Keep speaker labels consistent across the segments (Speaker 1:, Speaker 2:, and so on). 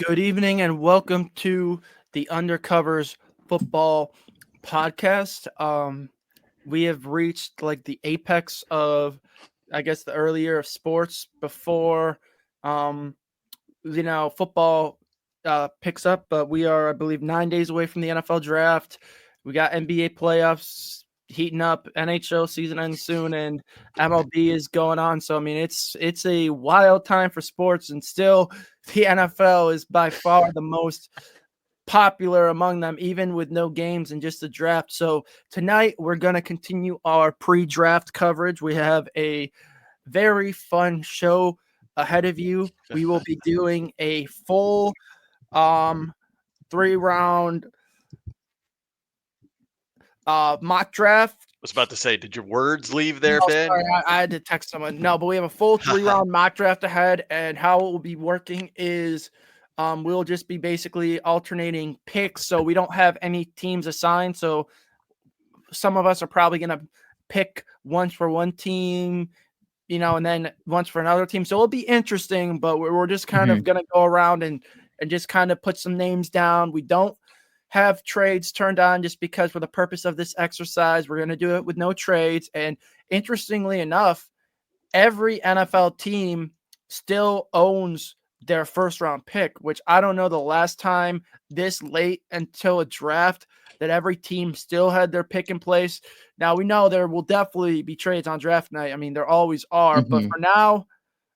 Speaker 1: Good evening and welcome to the Undercovers football podcast. We have reached like the apex of, I guess, the early year of sports before, football picks up. But we are, I believe, 9 days away from the NFL draft. We got NBA playoffs heating up, NHL season ends soon, and MLB is going on. So I mean, it's a wild time for sports, and still the NFL is by far the most popular among them, even with no games and just the draft. So tonight we're going to continue our pre-draft coverage. We have a very fun show ahead of you. We will be doing a full 3-round mock draft.
Speaker 2: Was about to say, did your words leave there,
Speaker 1: No,
Speaker 2: Ben?
Speaker 1: sorry, I had to text someone. No, but we have a full 3-round mock draft ahead, and how it will be working is we'll just be basically alternating picks, so we don't have any teams assigned. So some of us are probably going to pick once for one team, and then once for another team. So it'll be interesting, but we're just kind of going to go around and just kind of put some names down. We don't have trades turned on just because for the purpose of this exercise, we're going to do it with no trades. And interestingly enough, every NFL team still owns their first round pick, which I don't know the last time this late until a draft that every team still had their pick in place. Now we know there will definitely be trades on draft night. I mean, there always are, but for now,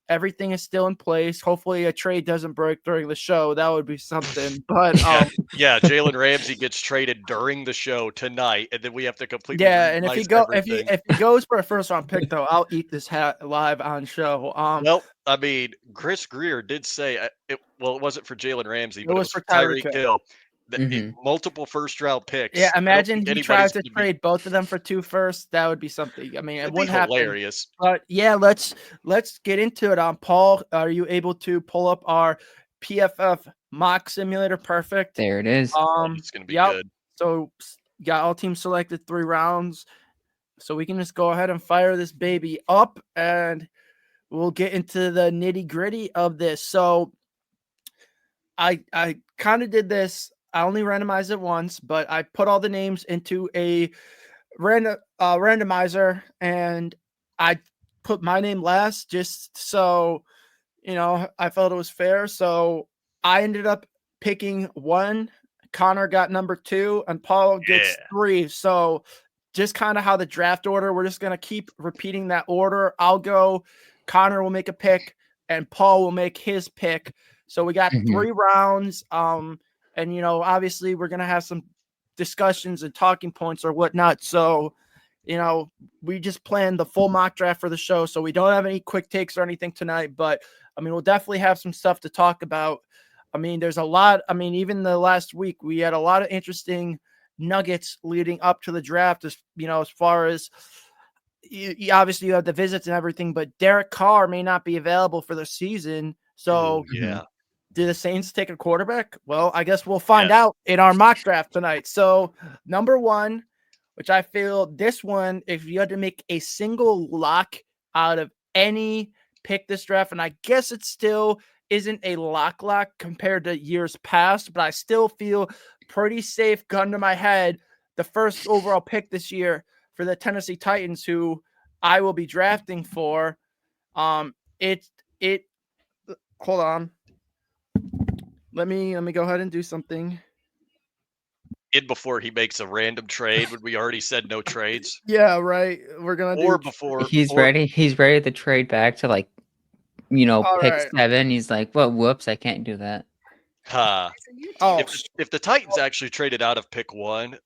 Speaker 1: everything is still in place. Hopefully a trade doesn't break during the show. That would be something. But
Speaker 2: yeah, Jalen Ramsey gets traded during the show tonight, and then we have to completely
Speaker 1: and if
Speaker 2: everything.
Speaker 1: if he goes for a first round pick though, I'll eat this hat live on show.
Speaker 2: Well, I mean, Chris Greer did say it wasn't for Jalen Ramsey, but it was for
Speaker 1: Tyreek
Speaker 2: Hill. Multiple first round picks.
Speaker 1: Yeah, imagine he tries to trade both of them for 2 firsts. That would be something. I mean, it wouldn't happen.
Speaker 2: Hilarious.
Speaker 1: But yeah, let's get into it. Paul, are you able to pull up our PFF mock simulator? Perfect.
Speaker 3: There it is.
Speaker 2: It's gonna be good.
Speaker 1: So got all teams selected 3 rounds. So we can just go ahead and fire this baby up, and we'll get into the nitty gritty of this. So I kind of did this. I only randomized it once, but I put all the names into a randomizer, and I put my name last just so, I felt it was fair. So I ended up picking 1. Connor got number 2, and Paul gets 3. So just kind of how the draft order, we're just going to keep repeating that order. I'll go, Connor will make a pick, and Paul will make his pick. So we got 3 rounds. And, obviously we're going to have some discussions and talking points or whatnot. So, we just planned the full mock draft for the show. So we don't have any quick takes or anything tonight, but I mean, we'll definitely have some stuff to talk about. I mean, there's a lot. I mean, even the last week, we had a lot of interesting nuggets leading up to the draft, as far as obviously you have the visits and everything, but Derek Carr may not be available for the season. So do the Saints take a quarterback? Well, I guess we'll find out in our mock draft tonight. So number 1, which I feel this one, if you had to make a single lock out of any pick this draft, and I guess it still isn't a lock compared to years past, but I still feel pretty safe, gun to my head, the first overall pick this year for the Tennessee Titans, who I will be drafting for. Hold on. Let me go ahead and do something.
Speaker 2: Before he makes a random trade, when we already said no trades.
Speaker 1: Yeah, right. We're gonna
Speaker 3: before he's ready. He's ready to trade back to pick 7. He's like, well, whoops, I can't do that.
Speaker 2: If the Titans actually traded out of pick 1,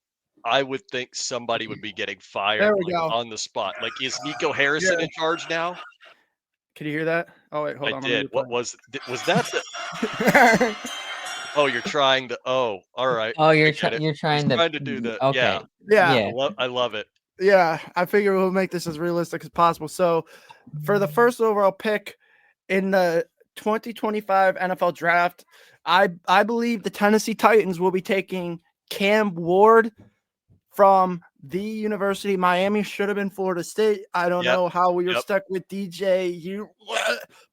Speaker 2: I would think somebody would be getting fired on the spot. Like, is Nico Harrison in charge now?
Speaker 1: Can you hear that? Oh wait, hold on.
Speaker 2: I did. What was that? The... Oh, you're trying to. Oh, all right.
Speaker 3: Oh, you're trying
Speaker 2: to do that.
Speaker 3: Okay.
Speaker 1: Yeah.
Speaker 2: I love it.
Speaker 1: Yeah, I figure we'll make this as realistic as possible. So, for the first overall pick in the 2025 NFL Draft, I believe the Tennessee Titans will be taking Cam Ward from the University of Miami. Should have been Florida State. I don't know how we were stuck with DJ.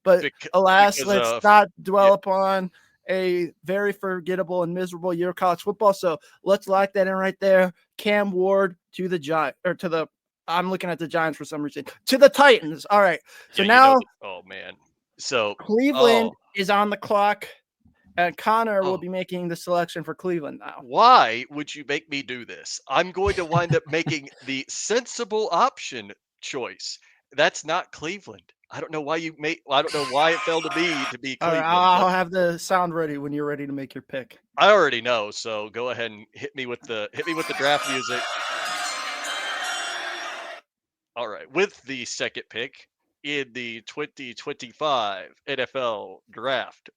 Speaker 1: But alas, let's not dwell upon a very forgettable and miserable year of college football. So let's lock that in right there. Cam Ward to the Giants, or to the, I'm looking at the Giants for some reason, to the Titans. All right. So now,
Speaker 2: oh man. So
Speaker 1: Cleveland is on the clock, and Connor will be making the selection for Cleveland now.
Speaker 2: Why would you make me do this? I'm going to wind up making the sensible option choice. That's not Cleveland. I don't know why I don't know why it fell to me to be Cleveland.
Speaker 1: I'll have the sound ready when you're ready to make your pick.
Speaker 2: I already know, so go ahead and hit me with the draft music. All right, with the second pick in the 2025 NFL Draft,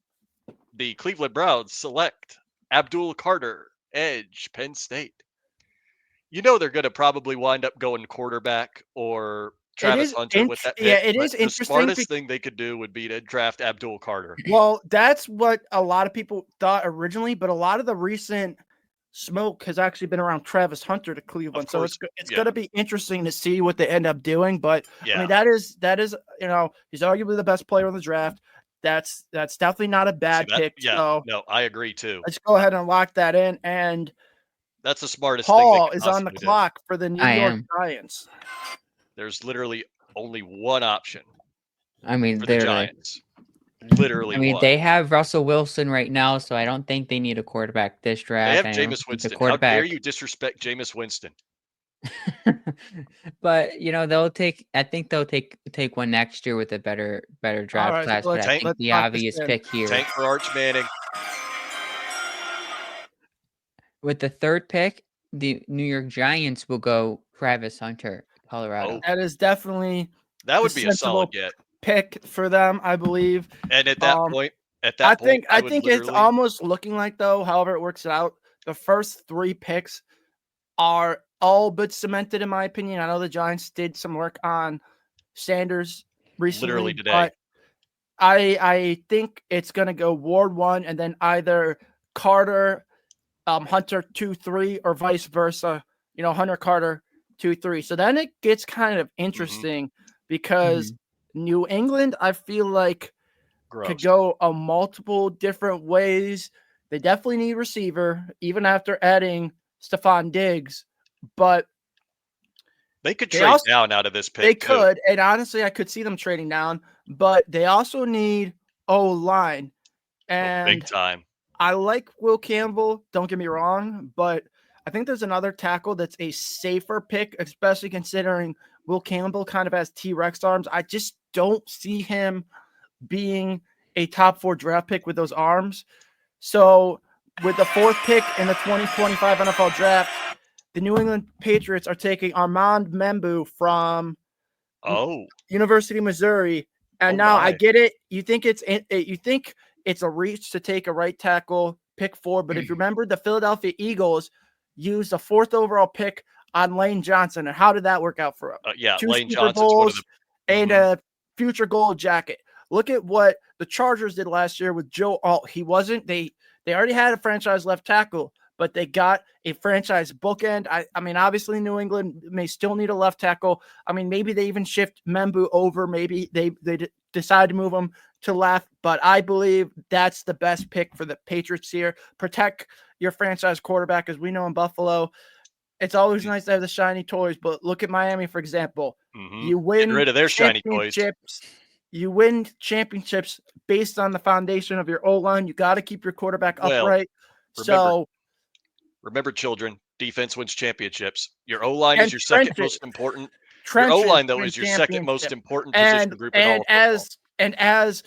Speaker 2: the Cleveland Browns select Abdul Carter, edge, Penn State. You know they're going to probably wind up going quarterback or Travis Hunter with that pick.
Speaker 1: Yeah, it is interesting.
Speaker 2: The smartest thing they could do would be to draft Abdul Carter.
Speaker 1: Well, that's what a lot of people thought originally, but a lot of the recent smoke has actually been around Travis Hunter to Cleveland. So it's going to be interesting to see what they end up doing. But I mean, that is, he's arguably the best player in the draft. That's definitely not a bad pick.
Speaker 2: Yeah,
Speaker 1: so
Speaker 2: no, I agree too.
Speaker 1: Let's go ahead and lock that in. And
Speaker 2: that's the smartest
Speaker 1: Paul
Speaker 2: thing.
Speaker 1: Paul is on the clock for the New York Giants.
Speaker 2: There's literally only one option.
Speaker 3: I mean,
Speaker 2: for the Giants. Literally,
Speaker 3: I mean, they have Russell Wilson right now, so I don't think they need a quarterback this draft.
Speaker 2: They have Jameis Winston. How dare you disrespect Jameis Winston?
Speaker 3: But I think they'll take one next year with a better draft class. But I think the obvious pick here.
Speaker 2: Tank for Arch Manning.
Speaker 3: With the third pick, the New York Giants will go Travis Hunter, Colorado.
Speaker 1: That is definitely
Speaker 2: would be a solid get.
Speaker 1: Pick for them, I believe.
Speaker 2: And at that point,
Speaker 1: I think it's almost looking like, though, however it works out, the first three picks are all but cemented, in my opinion. I know the Giants did some work on Sanders recently.
Speaker 2: Literally today.
Speaker 1: But I think it's going to go Ward 1 and then either Carter, Hunter 2-3, or vice versa. Hunter, Carter 2-3. So then it gets kind of interesting because New England, I feel like, could go a multiple different ways. They definitely need receiver, even after adding Stephon Diggs. But
Speaker 2: they could trade down out of this pick.
Speaker 1: They could, and honestly, I could see them trading down. But they also need O-line, and
Speaker 2: big time.
Speaker 1: I like Will Campbell. Don't get me wrong, but I think there's another tackle that's a safer pick, especially considering Will Campbell kind of has T-Rex arms. I just don't see him being a top 4 draft pick with those arms. So with the fourth pick in the 2025 NFL draft, the New England Patriots are taking Armand Membu from University of Missouri. And now I get it. You think it's a reach to take a right tackle, pick 4. But if you remember, the Philadelphia Eagles used a 4th overall pick on Lane Johnson. And how did that work out for him? 2
Speaker 2: Lane
Speaker 1: Super
Speaker 2: Johnson's
Speaker 1: Bowls
Speaker 2: one of the
Speaker 1: and a future gold jacket. Look at what the Chargers did last year with Joe Alt. He wasn't, they already had a franchise left tackle, but they got a franchise bookend. I mean, obviously New England may still need a left tackle. I mean, maybe they even shift Membu over. Maybe they decide to move him to left, but I believe that's the best pick for the Patriots here. Protect your franchise quarterback, as we know in Buffalo. It's always nice to have the shiny toys, but look at Miami, for example. You win
Speaker 2: rid of their shiny toys.
Speaker 1: You win championships based on the foundation of your O-line. You got to keep your quarterback upright.
Speaker 2: Remember, children, defense wins championships. Your O-line is your second most important. Your O-line, though, is your second most important position group in all of football.
Speaker 1: And as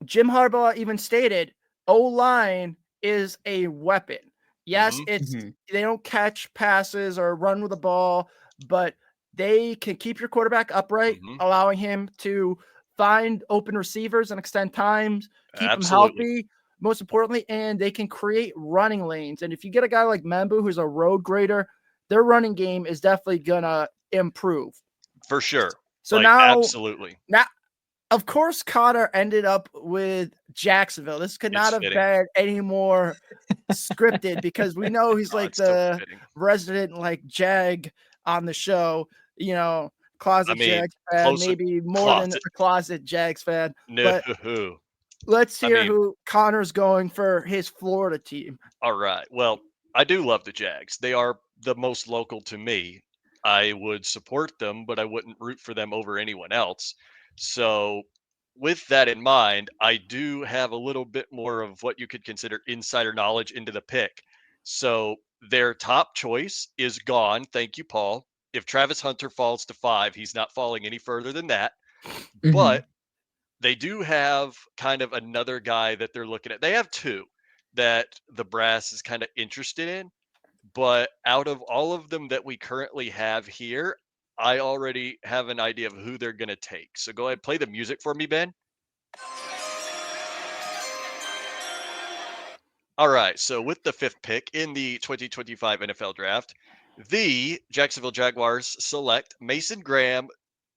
Speaker 1: Jim Harbaugh even stated, O-line is a weapon. Yes, they don't catch passes or run with the ball, but they can keep your quarterback upright, allowing him to find open receivers and extend times, keep them healthy, most importantly, and they can create running lanes. And if you get a guy like Membu, who's a road grader, their running game is definitely going to improve.
Speaker 2: For sure.
Speaker 1: So now,
Speaker 2: absolutely.
Speaker 1: Now, of course, Connor ended up with Jacksonville. This could not have been any more scripted because we know he's like the resident Jag on the show, closet Jags fan, maybe more than a closet Jags fan.
Speaker 2: No.
Speaker 1: But Let's hear
Speaker 2: mean-
Speaker 1: who Connor's going for his Florida team.
Speaker 2: All right. Well, I do love the Jags. They are the most local to me. I would support them, but I wouldn't root for them over anyone else. So, with that in mind, I do have a little bit more of what you could consider insider knowledge into the pick. So, their top choice is gone. Thank you, Paul. If Travis Hunter falls to 5, he's not falling any further than that. But they do have kind of another guy that they're looking at. They have two that the brass is kind of interested in, but out of all of them that we currently have here, I already have an idea of who they're going to take. So go ahead, play the music for me, Ben. All right. So with the 5th pick in the 2025 NFL draft, the Jacksonville Jaguars select Mason Graham,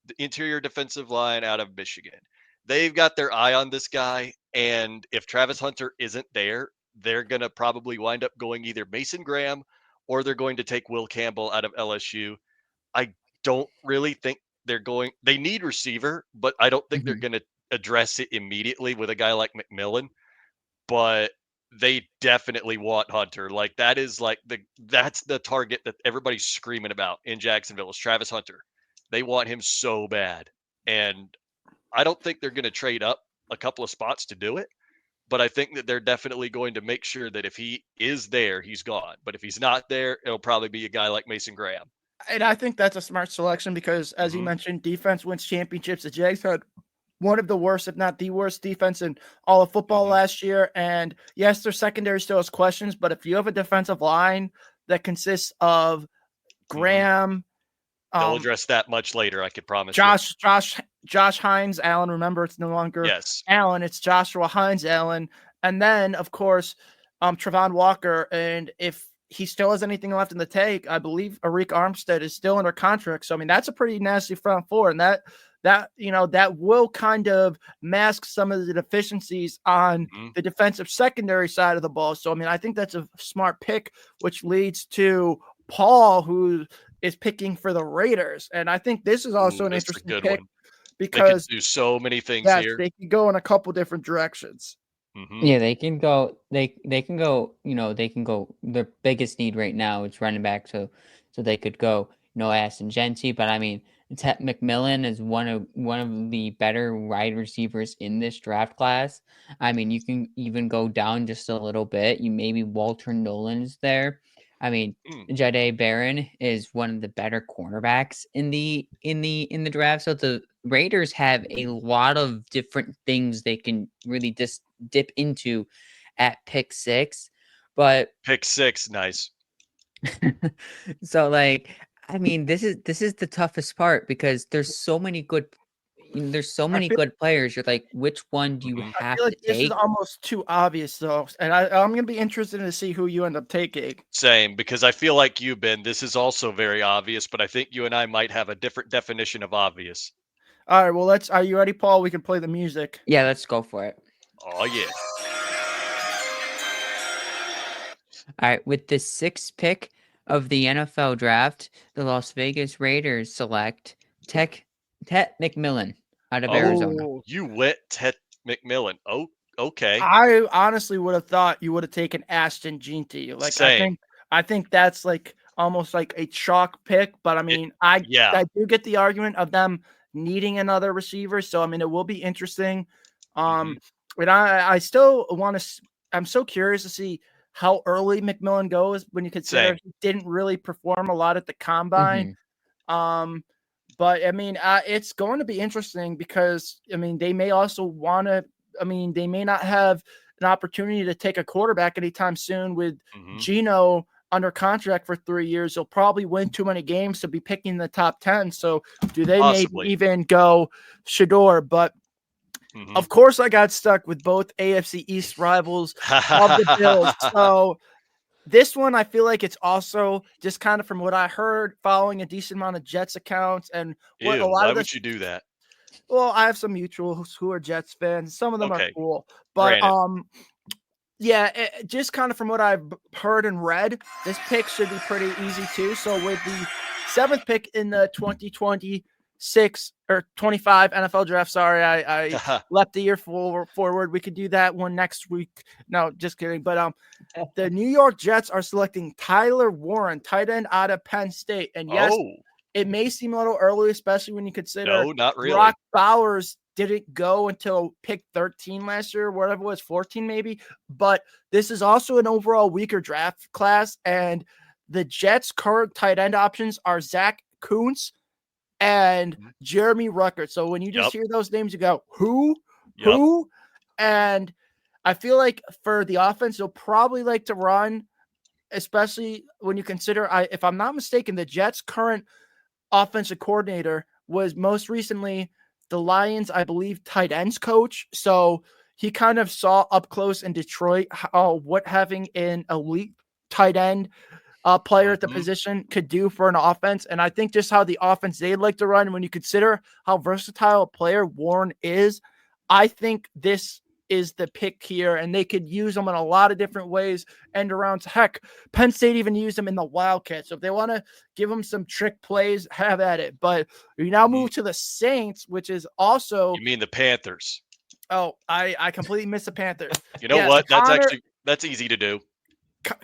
Speaker 2: the interior defensive line out of Michigan. They've got their eye on this guy, and if Travis Hunter isn't there, they're going to probably wind up going either Mason Graham or they're going to take Will Campbell out of LSU. I don't really think they need receiver, but I don't think they're going to address it immediately with a guy like McMillan, but they definitely want Hunter. Like that's the target that everybody's screaming about in Jacksonville is Travis Hunter. They want him so bad. And I don't think they're going to trade up a couple of spots to do it, but I think that they're definitely going to make sure that if he is there, he's gone. But if he's not there, it'll probably be a guy like Mason Graham.
Speaker 1: And I think that's a smart selection because, as you mentioned, defense wins championships. The Jags had one of the worst, if not the worst, defense in all of football last year. And yes, their secondary still has questions, but if you have a defensive line that consists of Graham,
Speaker 2: they'll address that much later, I could promise
Speaker 1: Josh Hines Allen. Remember, it's no longer Allen, it's Joshua Hines Allen. And then, of course, Trevon Walker. And if he still has anything left in the tank, I believe Arik Armstead is still under contract. So, I mean, that's a pretty nasty front four. And that will kind of mask some of the deficiencies on the defensive secondary side of the ball. So, I mean, I think that's a smart pick, which leads to Paul, who is picking for the Raiders. And I think this is also an interesting pick because
Speaker 2: they can do so many things here.
Speaker 1: They can go in a couple different directions.
Speaker 3: Yeah, they can go. They can go. They can go. Their biggest need right now is running back, so they could go. Aston Genty, but I mean, McMillan is one of the better wide receivers in this draft class. I mean, you can even go down just a little bit. Maybe Walter Nolan's there. I mean, Jahdae Barron is one of the better cornerbacks in the draft. So the Raiders have a lot of different things they can really just dip into at pick 6. But
Speaker 2: pick 6, nice.
Speaker 3: So I mean, this is the toughest part because there's so many good players. You're like, which one do you have to take?
Speaker 1: This is almost too obvious, though, and I'm going to be interested to see who you end up taking.
Speaker 2: Same, because I feel like you, Ben, this is also very obvious, but I think you and I might have a different definition of obvious.
Speaker 1: All right, well, are you ready, Paul? We can play the music.
Speaker 3: Yeah, let's go for it.
Speaker 2: Oh, yeah.
Speaker 3: All right, with the 6th pick of the NFL draft, the Las Vegas Raiders select Tet McMillan out of Arizona.
Speaker 2: You went Tet McMillan. Oh, okay.
Speaker 1: I honestly would have thought you would have taken Ashton Jeanty. Like,
Speaker 2: same.
Speaker 1: I think that's like almost like a chalk pick. But I mean, I do get the argument of them needing another receiver. So I mean, it will be interesting. And I still want to. I'm so curious to see how early McMillan goes when you consider he didn't really perform a lot at the combine. But I mean, it's going to be interesting because I mean, they may also want to. I mean, they may not have an opportunity to take a quarterback anytime soon with Geno under contract for 3 years. He'll probably win too many games to be picking the top 10. So do they maybe even go Shador? But of course, I got stuck with both AFC East rivals of the Bills. So this one, I feel like it's also just kind of from what I heard, following a decent amount of Jets accounts and what
Speaker 2: why would you do that?
Speaker 1: Well, I have some mutuals who are Jets fans. Some of them are cool, but just kind of from what I've heard and read, this pick should be pretty easy too. So with the 7th pick in the 2025 26 or 25 NFL draft. Sorry, I left the year forward. We could do that one next week. No, just kidding. But the New York Jets are selecting Tyler Warren, tight end out of Penn State. And yes, it may seem a little early, especially when you consider
Speaker 2: no, not really.
Speaker 1: Brock Bowers didn't go until pick 13 last year, whatever it was, 14 maybe. But this is also an overall weaker draft class. And the Jets' current tight end options are Zach Kuntz and Jeremy Rucker. So when you just hear those names, you go, who? And I feel like for the offense, they'll probably like to run, especially when you consider, if I'm not mistaken, the Jets' current offensive coordinator was most recently the Lions, I believe, tight ends coach. So he kind of saw up close in Detroit what having an elite tight end player at the position could do for an offense. And I think just how the offense they'd like to run, when you consider how versatile a player Warren is, I think this is the pick here, and they could use them in a lot of different ways, end arounds. Heck, Penn State even used them in the Wildcat. So if they want to give them some trick plays, have at it. But we now move to the Saints, which is also.
Speaker 2: You mean the Panthers?
Speaker 1: Oh, I completely missed the Panthers.
Speaker 2: You know what? That's easy to do.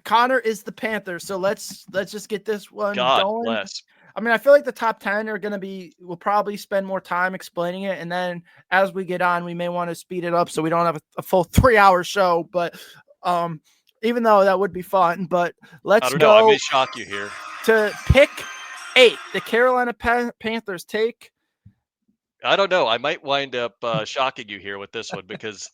Speaker 1: Connor is the Panthers. So let's just get this one going.
Speaker 2: Bless.
Speaker 1: I mean, I feel like the top 10 are going to we'll probably spend more time explaining it. And then as we get on, we may want to speed it up so we don't have a full 3-hour show. But even though that would be fun, but let's go.
Speaker 2: I may shock you here.
Speaker 1: To pick 8, the Carolina Panthers take.
Speaker 2: I don't know. I might wind up shocking you here with this one because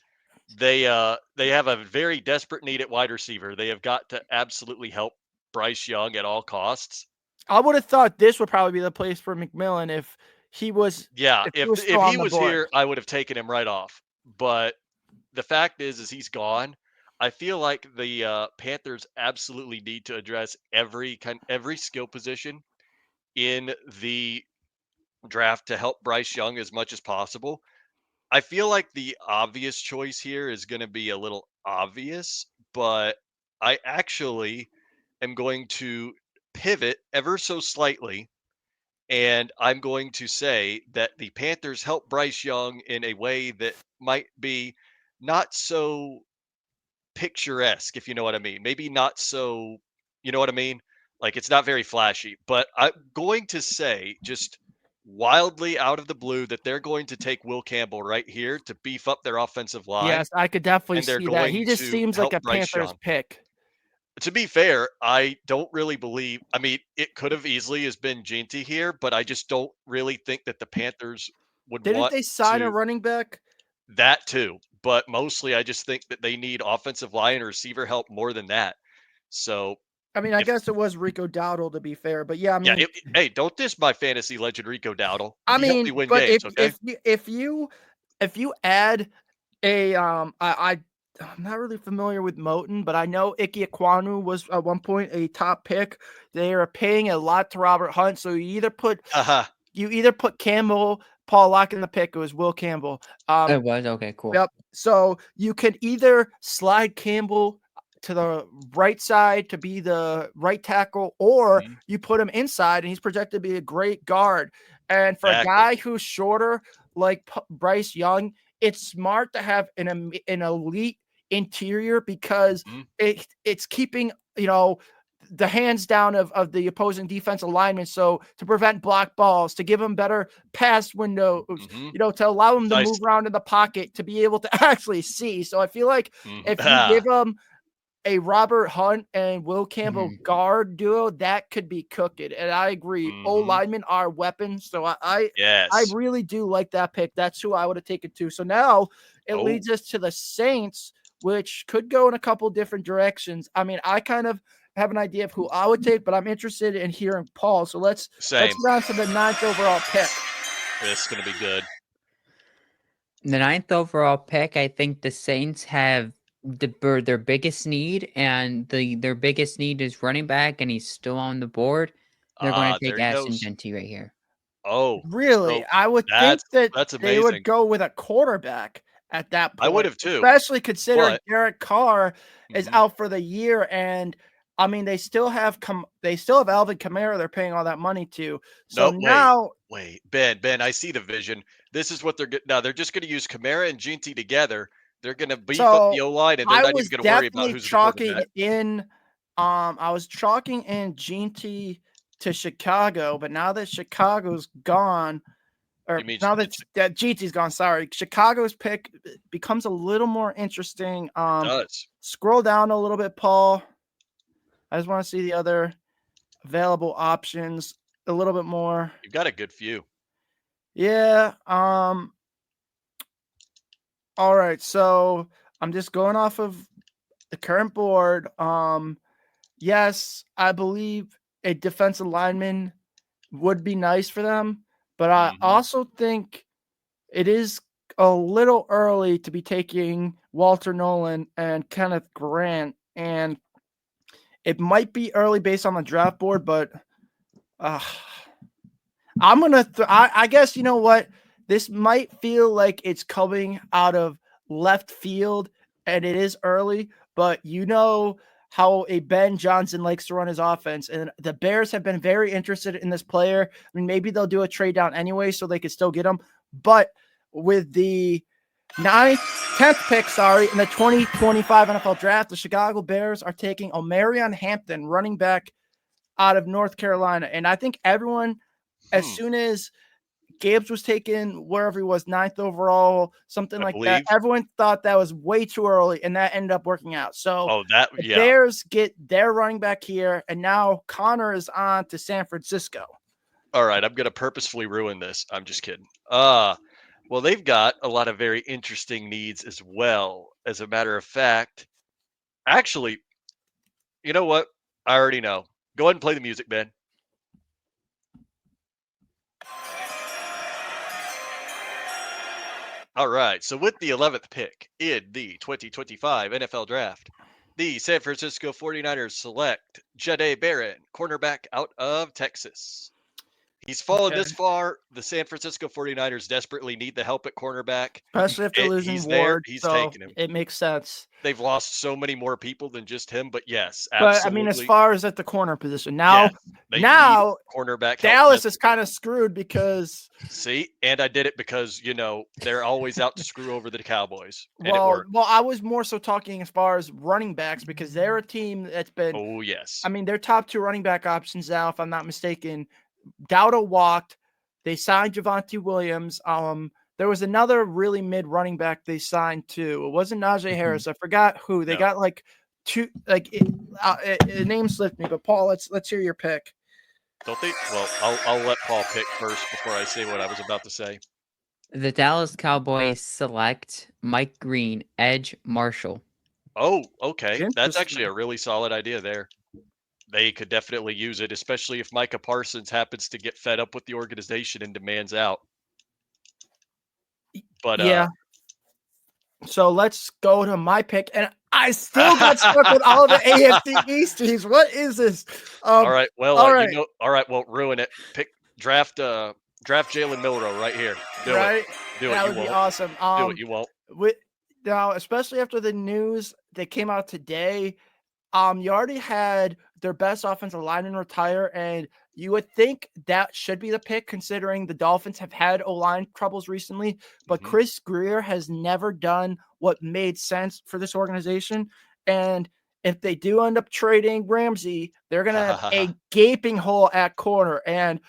Speaker 2: they have a very desperate need at wide receiver. They have got to absolutely help Bryce Young at all costs.
Speaker 1: I would have thought this would probably be the place for McMillan if he was.
Speaker 2: Yeah, if he was here, I would have taken him right off. But the fact is he's gone. I feel like the Panthers absolutely need to address every skill position in the draft to help Bryce Young as much as possible. I feel like the obvious choice here is going to be a little obvious, but I actually am going to pivot ever so slightly, and I'm going to say that the Panthers help Bryce Young in a way that might be not so picturesque, if you know what I mean. Maybe not so, you know what I mean? Like it's not very flashy, but I'm going to say just wildly out of the blue that they're going to take Will Campbell right here to beef up their offensive line.
Speaker 1: Yes, I could definitely see that. He just seems like a Panthers pick.
Speaker 2: To be fair, I don't really believe. I mean, it could have easily has been Ginty here, but I just don't really think that the Panthers would.
Speaker 1: Didn't they sign a running back?
Speaker 2: That too, but mostly I just think that they need offensive line and receiver help more than that. So,
Speaker 1: I mean, I guess it was Rico Dowdle to be fair, but yeah, I mean,
Speaker 2: hey, don't diss my fantasy legend Rico Dowdle.
Speaker 1: I mean,
Speaker 2: win
Speaker 1: but
Speaker 2: games, okay?
Speaker 1: if you add a I'm not really familiar with Moton, but I know Ike Ekwonu was at one point a top pick. They are paying a lot to Robert Hunt, so you either put Campbell, Paul Lock in the pick. It was Will Campbell.
Speaker 3: It was okay, cool.
Speaker 1: Yep. So you could either slide Campbell to the right side to be the right tackle, or you put him inside, and he's projected to be a great guard. And for a guy who's shorter like Bryce Young, it's smart to have an elite interior because it's keeping the hands down of the opposing defensive linemen, so to prevent block balls, to give them better pass windows, to allow them to move around in the pocket, to be able to actually see. So I feel like if you give them a Robert Hunt and Will Campbell guard duo, that could be cooking. And I agree, old linemen are weapons. So I really do like that pick. That's who I would have taken too. So now it leads us to the Saints, which could go in a couple different directions. I mean, I kind of have an idea of who I would take, but I'm interested in hearing Paul. So let's get on to the 9th overall pick.
Speaker 2: This is going to be good.
Speaker 3: The 9th overall pick, I think the Saints have their biggest need, and their biggest need is running back, and he's still on the board. They're going to take Ashton Genty right here.
Speaker 2: Oh,
Speaker 1: really? So I would think that they would go with a quarterback at that point.
Speaker 2: I would have too,
Speaker 1: especially considering Derek Carr is out for the year, and I mean, they still have Alvin Kamara. They're paying all that money to. So
Speaker 2: Nope,
Speaker 1: now,
Speaker 2: wait, Ben, I see the vision. This is what they're now. They're just going to use Kamara and Ginty together. They're going to beef up
Speaker 1: so
Speaker 2: the O line, and they're
Speaker 1: I
Speaker 2: not even
Speaker 1: was
Speaker 2: going to worry about
Speaker 1: definitely
Speaker 2: who's the quarterback.
Speaker 1: I was chalking in Gene to Chicago, but now that Chicago's gone, or
Speaker 2: You mean
Speaker 1: now that GT's gone, sorry, Chicago's pick becomes a little more interesting.
Speaker 2: it does.
Speaker 1: Scroll down a little bit, Paul. I just want to see the other available options a little bit more.
Speaker 2: You've got a good few.
Speaker 1: Yeah. All right. So I'm just going off of the current board. Yes, I believe a defensive lineman would be nice for them, but I also think it is a little early to be taking Walter Nolan and Kenneth Grant, and it might be early based on the draft board, but I'm gonna. I guess you know what. This might feel like it's coming out of left field, and it is early. But you know how a Ben Johnson likes to run his offense, and the Bears have been very interested in this player. I mean, maybe they'll do a trade down anyway, so they could still get him. But with the 10th pick, in the 2025 NFL Draft, the Chicago Bears are taking Omarion Hampton, running back out of North Carolina, and I think everyone. As soon as Gibbs was taken wherever he was, 9th overall, something like that, everyone thought that was way too early, and that ended up working out. So the Bears get their running back here, and now Connor is on to San Francisco.
Speaker 2: All right, I'm going to purposefully ruin this. I'm just kidding. Well, they've got a lot of very interesting needs as well. As a matter of fact, actually, you know what? I already know. Go ahead and play the music, Ben. All right, so with the 11th pick in the 2025 NFL Draft, the San Francisco 49ers select Jahdae Barron, cornerback out of Texas. He's fallen this far. The San Francisco 49ers desperately need the help at cornerback.
Speaker 1: Especially after losing
Speaker 2: he's
Speaker 1: Ward.
Speaker 2: He's
Speaker 1: so
Speaker 2: taking him.
Speaker 1: It makes sense.
Speaker 2: They've lost so many more people than just him, but yes, absolutely.
Speaker 1: But I mean, as far as at the corner position, now
Speaker 2: cornerback
Speaker 1: Dallas is kind of screwed because
Speaker 2: and I did it because they're always out to screw over the Cowboys. And it
Speaker 1: well,
Speaker 2: worked.
Speaker 1: I was more so talking as far as running backs because they're a team that's been.
Speaker 2: Oh yes.
Speaker 1: I mean, their top 2 running back options now, if I'm not mistaken. Dowda walked. They signed Javonte Williams. There was another really mid running back they signed too. It wasn't Najee Harris. I forgot who. They got like 2. Like it name slipped me. But Paul, let's hear your pick.
Speaker 2: Don't they? Well, I'll let Paul pick first before I say what I was about to say.
Speaker 3: The Dallas Cowboys select Mike Green, edge Marshall.
Speaker 2: Oh, okay. That's actually a really solid idea there. They could definitely use it, especially if Micah Parsons happens to get fed up with the organization and demands out. But
Speaker 1: yeah. So let's go to my pick, and I still got stuck with all the AFC East teams. What is this?
Speaker 2: All right. Well, all right. Well, ruin it. Draft Jalen Milroe right here. Do it.
Speaker 1: That would be awesome.
Speaker 2: Do it. You won't.
Speaker 1: Now, especially after the news that came out today, you already had their best offensive lineman retire, and you would think that should be the pick considering the Dolphins have had O-line troubles recently, but Chris Grier has never done what made sense for this organization. And if they do end up trading Ramsey, they're going to have a gaping hole at corner. And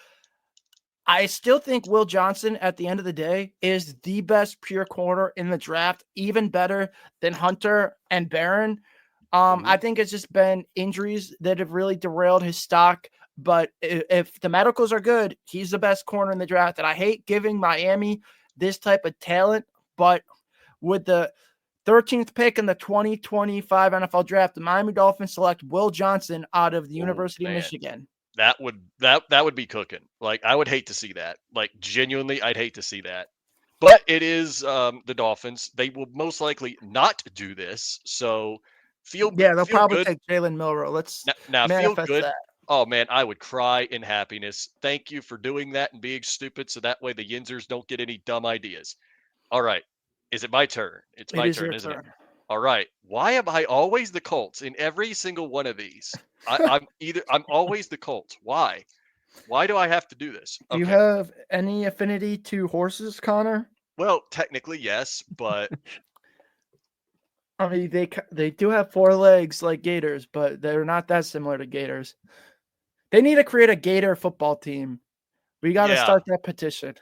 Speaker 1: I still think Will Johnson at the end of the day is the best pure corner in the draft, even better than Hunter and Barron. I think it's just been injuries that have really derailed his stock. But if the medicals are good, he's the best corner in the draft. And I hate giving Miami this type of talent, but with the 13th pick in the 2025 NFL Draft, the Miami Dolphins select Will Johnson out of the University of Michigan.
Speaker 2: That would be cooking. Like, I would hate to see that. Like, genuinely, I'd hate to see that. But it is the Dolphins. They will most likely not do this. So
Speaker 1: they'll probably take Jalen Milroe. Let's
Speaker 2: now feel good.
Speaker 1: That.
Speaker 2: Oh man, I would cry in happiness. Thank you for doing that and being stupid, so that way the Yinzers don't get any dumb ideas. All right, is it my turn? It's my turn, isn't it? All right. Why am I always the Colts in every single one of these? I'm always the Colts. Why? Why do I have to do this?
Speaker 1: Do you
Speaker 2: Okay.
Speaker 1: have any affinity to horses, Connor?
Speaker 2: Well, technically yes, but
Speaker 1: I mean, they do have 4 legs like gators, but they're not that similar to gators. They need to create a gator football team. We got to
Speaker 2: yeah,
Speaker 1: start that petition.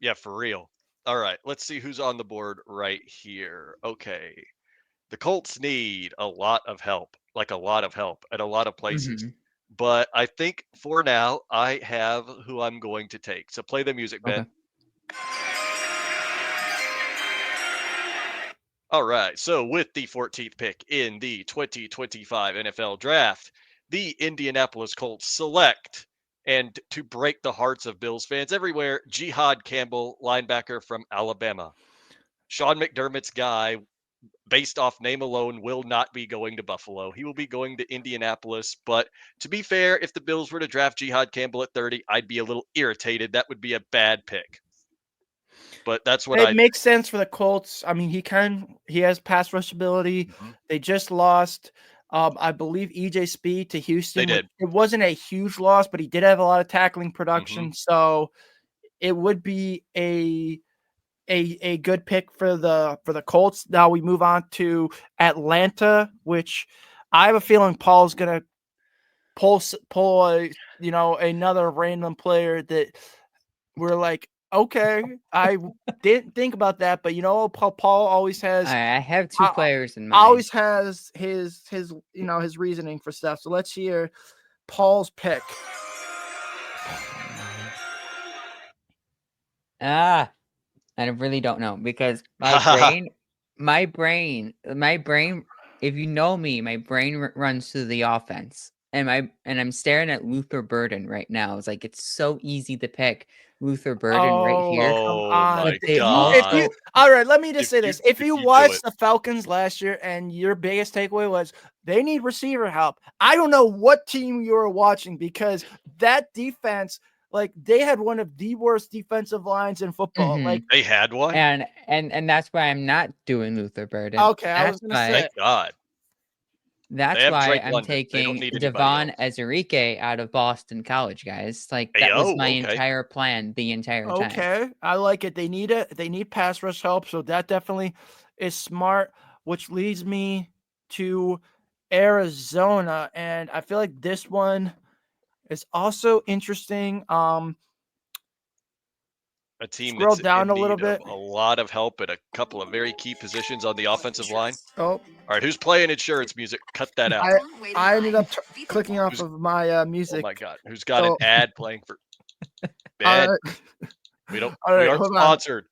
Speaker 2: yeah, for real. All right, let's see who's on the board right here. Okay. The Colts need a lot of help, like a lot of help at a lot of places.
Speaker 3: Mhm.
Speaker 2: But I think for now, I have who I'm going to take. So play the music,
Speaker 3: Okay.
Speaker 2: Ben. All right. So with the 14th pick in the 2025 NFL Draft, the Indianapolis Colts select, and to break the hearts of Bills fans everywhere, Jihad Campbell, linebacker from Alabama. Sean McDermott's guy, based off name alone, will not be going to Buffalo. He will be going to Indianapolis. But to be fair, if the Bills were to draft Jihad Campbell at 30, I'd be a little irritated. That would be a bad pick. But that's what
Speaker 1: It
Speaker 2: I.
Speaker 1: makes sense for the Colts. I mean, he has pass rush ability.
Speaker 2: Mhm.
Speaker 1: They just lost, I believe, EJ Speed to Houston.
Speaker 2: They did.
Speaker 1: It wasn't a huge loss, but he did have a lot of tackling
Speaker 2: Mhm.
Speaker 1: production. So it would be a good pick for the Colts. Now we move on to Atlanta, which I have a feeling Paul's gonna pull another random player that we're like, okay, I didn't think about that, but Paul always has
Speaker 3: I have 2
Speaker 1: I-
Speaker 3: players in mind.
Speaker 1: always has his reasoning for stuff. So let's hear Paul's pick.
Speaker 3: I really don't know because my brain, if you know me, my brain runs to the offense. And I'm staring at Luther Burden right now. It's like it's so easy to pick Luther Burden right
Speaker 1: Oh,
Speaker 3: here.
Speaker 1: come
Speaker 2: Oh
Speaker 1: on.
Speaker 2: my
Speaker 3: But they
Speaker 1: If you
Speaker 3: also
Speaker 2: God.
Speaker 1: all right, let me just
Speaker 2: If
Speaker 1: say
Speaker 2: you
Speaker 1: this. If
Speaker 2: if
Speaker 1: you
Speaker 2: you do
Speaker 1: watched
Speaker 2: it.
Speaker 1: the Falcons last year and your biggest takeaway was they need receiver help, I don't know what team you were watching because that defense, like they had one of the worst defensive lines in football.
Speaker 3: Mhm.
Speaker 1: Like,
Speaker 2: They had one?
Speaker 3: and that's why I'm not doing Luther Burden.
Speaker 1: okay, I was
Speaker 3: That's
Speaker 1: gonna
Speaker 3: why
Speaker 1: say
Speaker 2: Thank God. They
Speaker 3: That's
Speaker 2: have
Speaker 3: why
Speaker 2: Drake
Speaker 3: I'm
Speaker 2: London. They don't
Speaker 3: taking
Speaker 2: need anybody
Speaker 3: Devon
Speaker 2: else.
Speaker 3: Ezerique out of Boston College, guys. Like
Speaker 2: Hey,
Speaker 3: that was
Speaker 2: oh,
Speaker 3: my
Speaker 2: okay.
Speaker 3: entire plan the entire time.
Speaker 1: okay, I like it. They need pass rush help, so that definitely is smart, which leads me to Arizona, and I feel like this one is also interesting.
Speaker 2: A team
Speaker 1: Scroll
Speaker 2: that's
Speaker 1: down
Speaker 2: in
Speaker 1: a little
Speaker 2: need of
Speaker 1: bit.
Speaker 2: a lot of help at a couple of very key positions on the offensive line.
Speaker 1: Oh,
Speaker 2: All right, who's playing insurance music? Cut that out.
Speaker 1: I ended up clicking off of my
Speaker 2: Oh
Speaker 1: music.
Speaker 2: my God, who's got an
Speaker 1: So,
Speaker 2: ad playing for?
Speaker 1: all
Speaker 2: Ben,
Speaker 1: right,
Speaker 2: we
Speaker 1: all
Speaker 2: we
Speaker 1: right,
Speaker 2: aren't
Speaker 1: hold on.
Speaker 2: sponsored.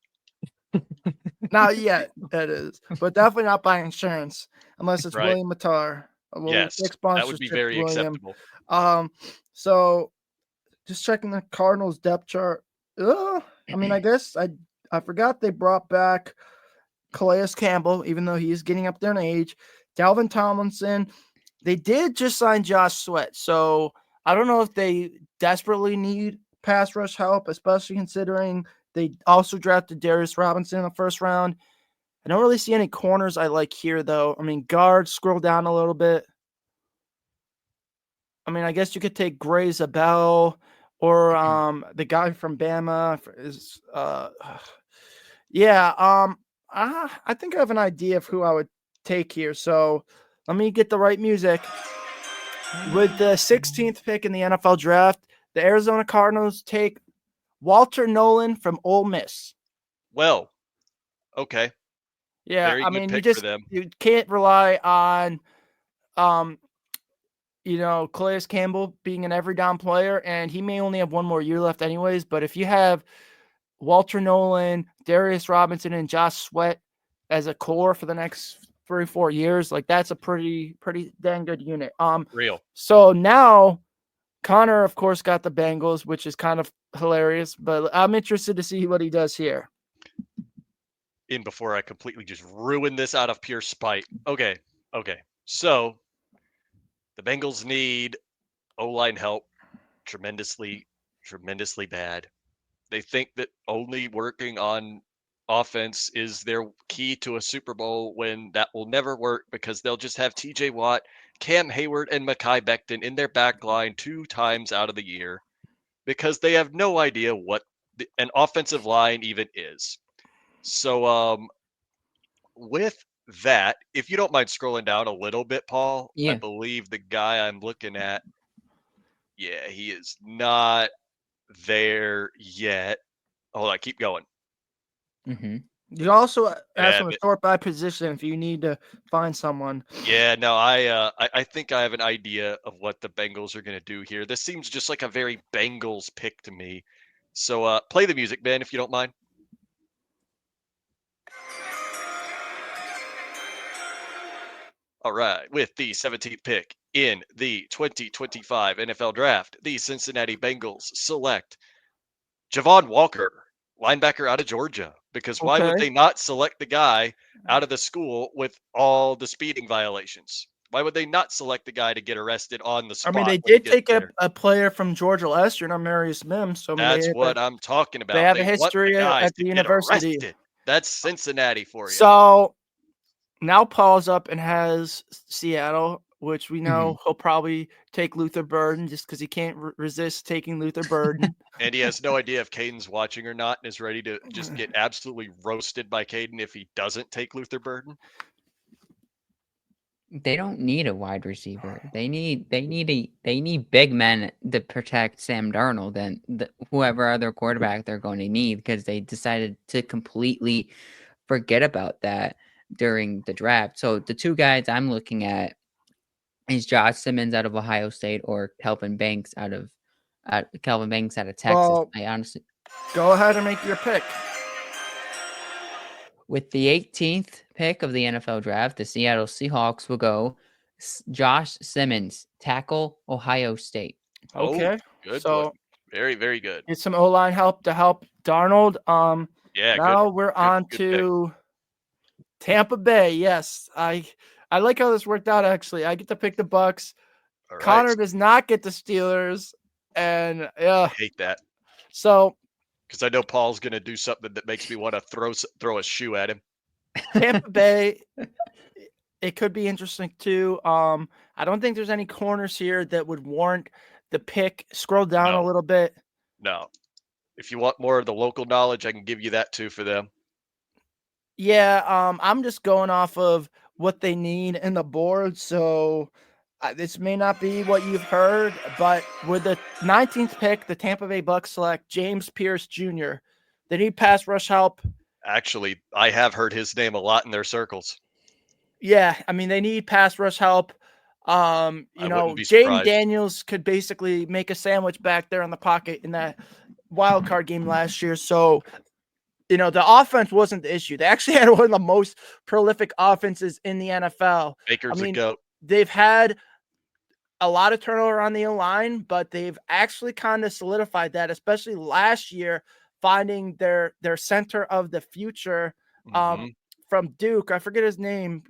Speaker 1: Not yet, that is, but definitely not by insurance unless it's
Speaker 2: Right?
Speaker 1: William Matar. We'll
Speaker 2: Yes,
Speaker 1: take
Speaker 2: that would be
Speaker 1: sponsorship,
Speaker 2: very
Speaker 1: William.
Speaker 2: acceptable.
Speaker 1: So just checking the Cardinals depth chart. I mean, I guess I forgot they brought back Calais Campbell, even though he's getting up there in age. Dalvin Tomlinson. They did just sign Josh Sweat, so I don't know if they desperately need pass rush help, especially considering they also drafted Darius Robinson in the first round. I don't really see any corners I like here, though. I mean, guards, scroll down a little bit. I mean, I guess you could take Gray Zabel or the guy from Bama is yeah, I think I have an idea of who I would take here. So let me get the right music. With the 16th pick in the NFL draft, the Arizona Cardinals take Walter Nolan from Ole Miss.
Speaker 2: Well, okay,
Speaker 1: Yeah,
Speaker 2: very
Speaker 1: I
Speaker 2: good
Speaker 1: mean,
Speaker 2: pick for them.
Speaker 1: you can't rely on um Calais Campbell being an every down player, and he may only have one more year left anyways. But if you have Walter Nolan, Darius Robinson, and Josh Sweat as a core for the next 3 or 4 years, like that's a pretty dang good unit.
Speaker 2: Real.
Speaker 1: So now Connor, of course, got the Bengals, which is kind of hilarious, but I'm interested to see what he does here.
Speaker 2: In before I completely just ruin this out of pure spite. Okay. So the Bengals need O-line help tremendously bad. They think that only working on offense is their key to a Super Bowl when that will never work because they'll just have TJ Watt, Cam Hayward, and Mekhi Becton in their back line 2 times out of the year because they have no idea what an offensive line even is. So, with that, if you don't mind scrolling down a little bit, Paul, I
Speaker 3: Yeah.
Speaker 2: believe the guy I'm looking at, yeah, he is not there yet. Hold on, keep going.
Speaker 3: Mm-hmm.
Speaker 1: You also ask
Speaker 2: Yeah,
Speaker 1: them to sort by position if you need to find someone.
Speaker 2: yeah, no, I think I have an idea of what the Bengals are going to do here. This seems just like a very Bengals pick to me. So, play the music, Ben, if you don't mind. All right, with the 17th pick in the 2025 NFL Draft, the Cincinnati Bengals select Javon Walker, linebacker out of Georgia. Because why would
Speaker 1: Okay.
Speaker 2: they not select the guy out of the school with all the speeding violations? Why would they not select the guy to get arrested on the
Speaker 1: I mean,
Speaker 2: spot
Speaker 1: they
Speaker 2: when he
Speaker 1: did
Speaker 2: gets
Speaker 1: take
Speaker 2: there?
Speaker 1: a player from Georgia last year, Marius Mims. So I mean,
Speaker 2: That's what I'm talking
Speaker 1: they
Speaker 2: about.
Speaker 1: have
Speaker 2: They
Speaker 1: a
Speaker 2: want the
Speaker 1: history
Speaker 2: guys
Speaker 1: at
Speaker 2: to
Speaker 1: the
Speaker 2: get
Speaker 1: university.
Speaker 2: arrested. That's Cincinnati for you.
Speaker 1: So now Paul's up and has Seattle, which we know he'll probably take Luther Burden just because he can't resist taking Luther Burden.
Speaker 2: And he has no idea if Caden's watching or not and is ready to just get absolutely roasted by Caden if he doesn't take Luther Burden.
Speaker 3: They don't need a wide receiver. They need big men to protect Sam Darnold and whoever other quarterback they're going to need because they decided to completely forget about that during the draft. So the two guys I'm looking at is Josh Simmons out of Ohio State or Kelvin Banks out of Texas.
Speaker 1: Well,
Speaker 3: I honestly,
Speaker 1: go ahead and make your pick.
Speaker 3: with the 18th pick of the NFL draft, the Seattle Seahawks will go Josh Simmons, tackle, Ohio State.
Speaker 1: Okay.
Speaker 2: Oh, good one.
Speaker 1: So
Speaker 2: Very, very good.
Speaker 1: get some O-line help to help Darnold.
Speaker 2: Yeah,
Speaker 1: Now we're on
Speaker 2: good pick.
Speaker 1: to Tampa Bay. Yes, I like how this worked out. Actually, I get to pick the Bucks.
Speaker 2: All right.
Speaker 1: Connor does not get the Steelers, and
Speaker 2: I hate that
Speaker 1: so
Speaker 2: because I know Paul's going to do something that makes me want to throw a shoe at him.
Speaker 1: Tampa Bay. It could be interesting too. I don't think there's any corners here that would warrant the pick. Scroll down a
Speaker 2: No.
Speaker 1: little bit.
Speaker 2: No. If you want more of the local knowledge, I can give you that too for them.
Speaker 1: Yeah, I'm just going off of what they need in the board. So this may not be what you've heard, but with the 19th pick, the Tampa Bay Bucks select James Pierce Jr. They need pass rush help.
Speaker 2: Actually, I have heard his name a lot in their circles.
Speaker 1: Yeah, I mean, they need pass rush help.
Speaker 2: wouldn't be
Speaker 1: Jaden
Speaker 2: surprised.
Speaker 1: Daniels could basically make a sandwich back there in the pocket in that wild card game last year. So, the offense wasn't the issue. They actually had one of the most prolific offenses in the NFL.
Speaker 2: Baker's a goat.
Speaker 1: They've had a lot of turnover on the line, but they've actually kind of solidified that, especially last year, finding their center of the future from Duke. I forget his name.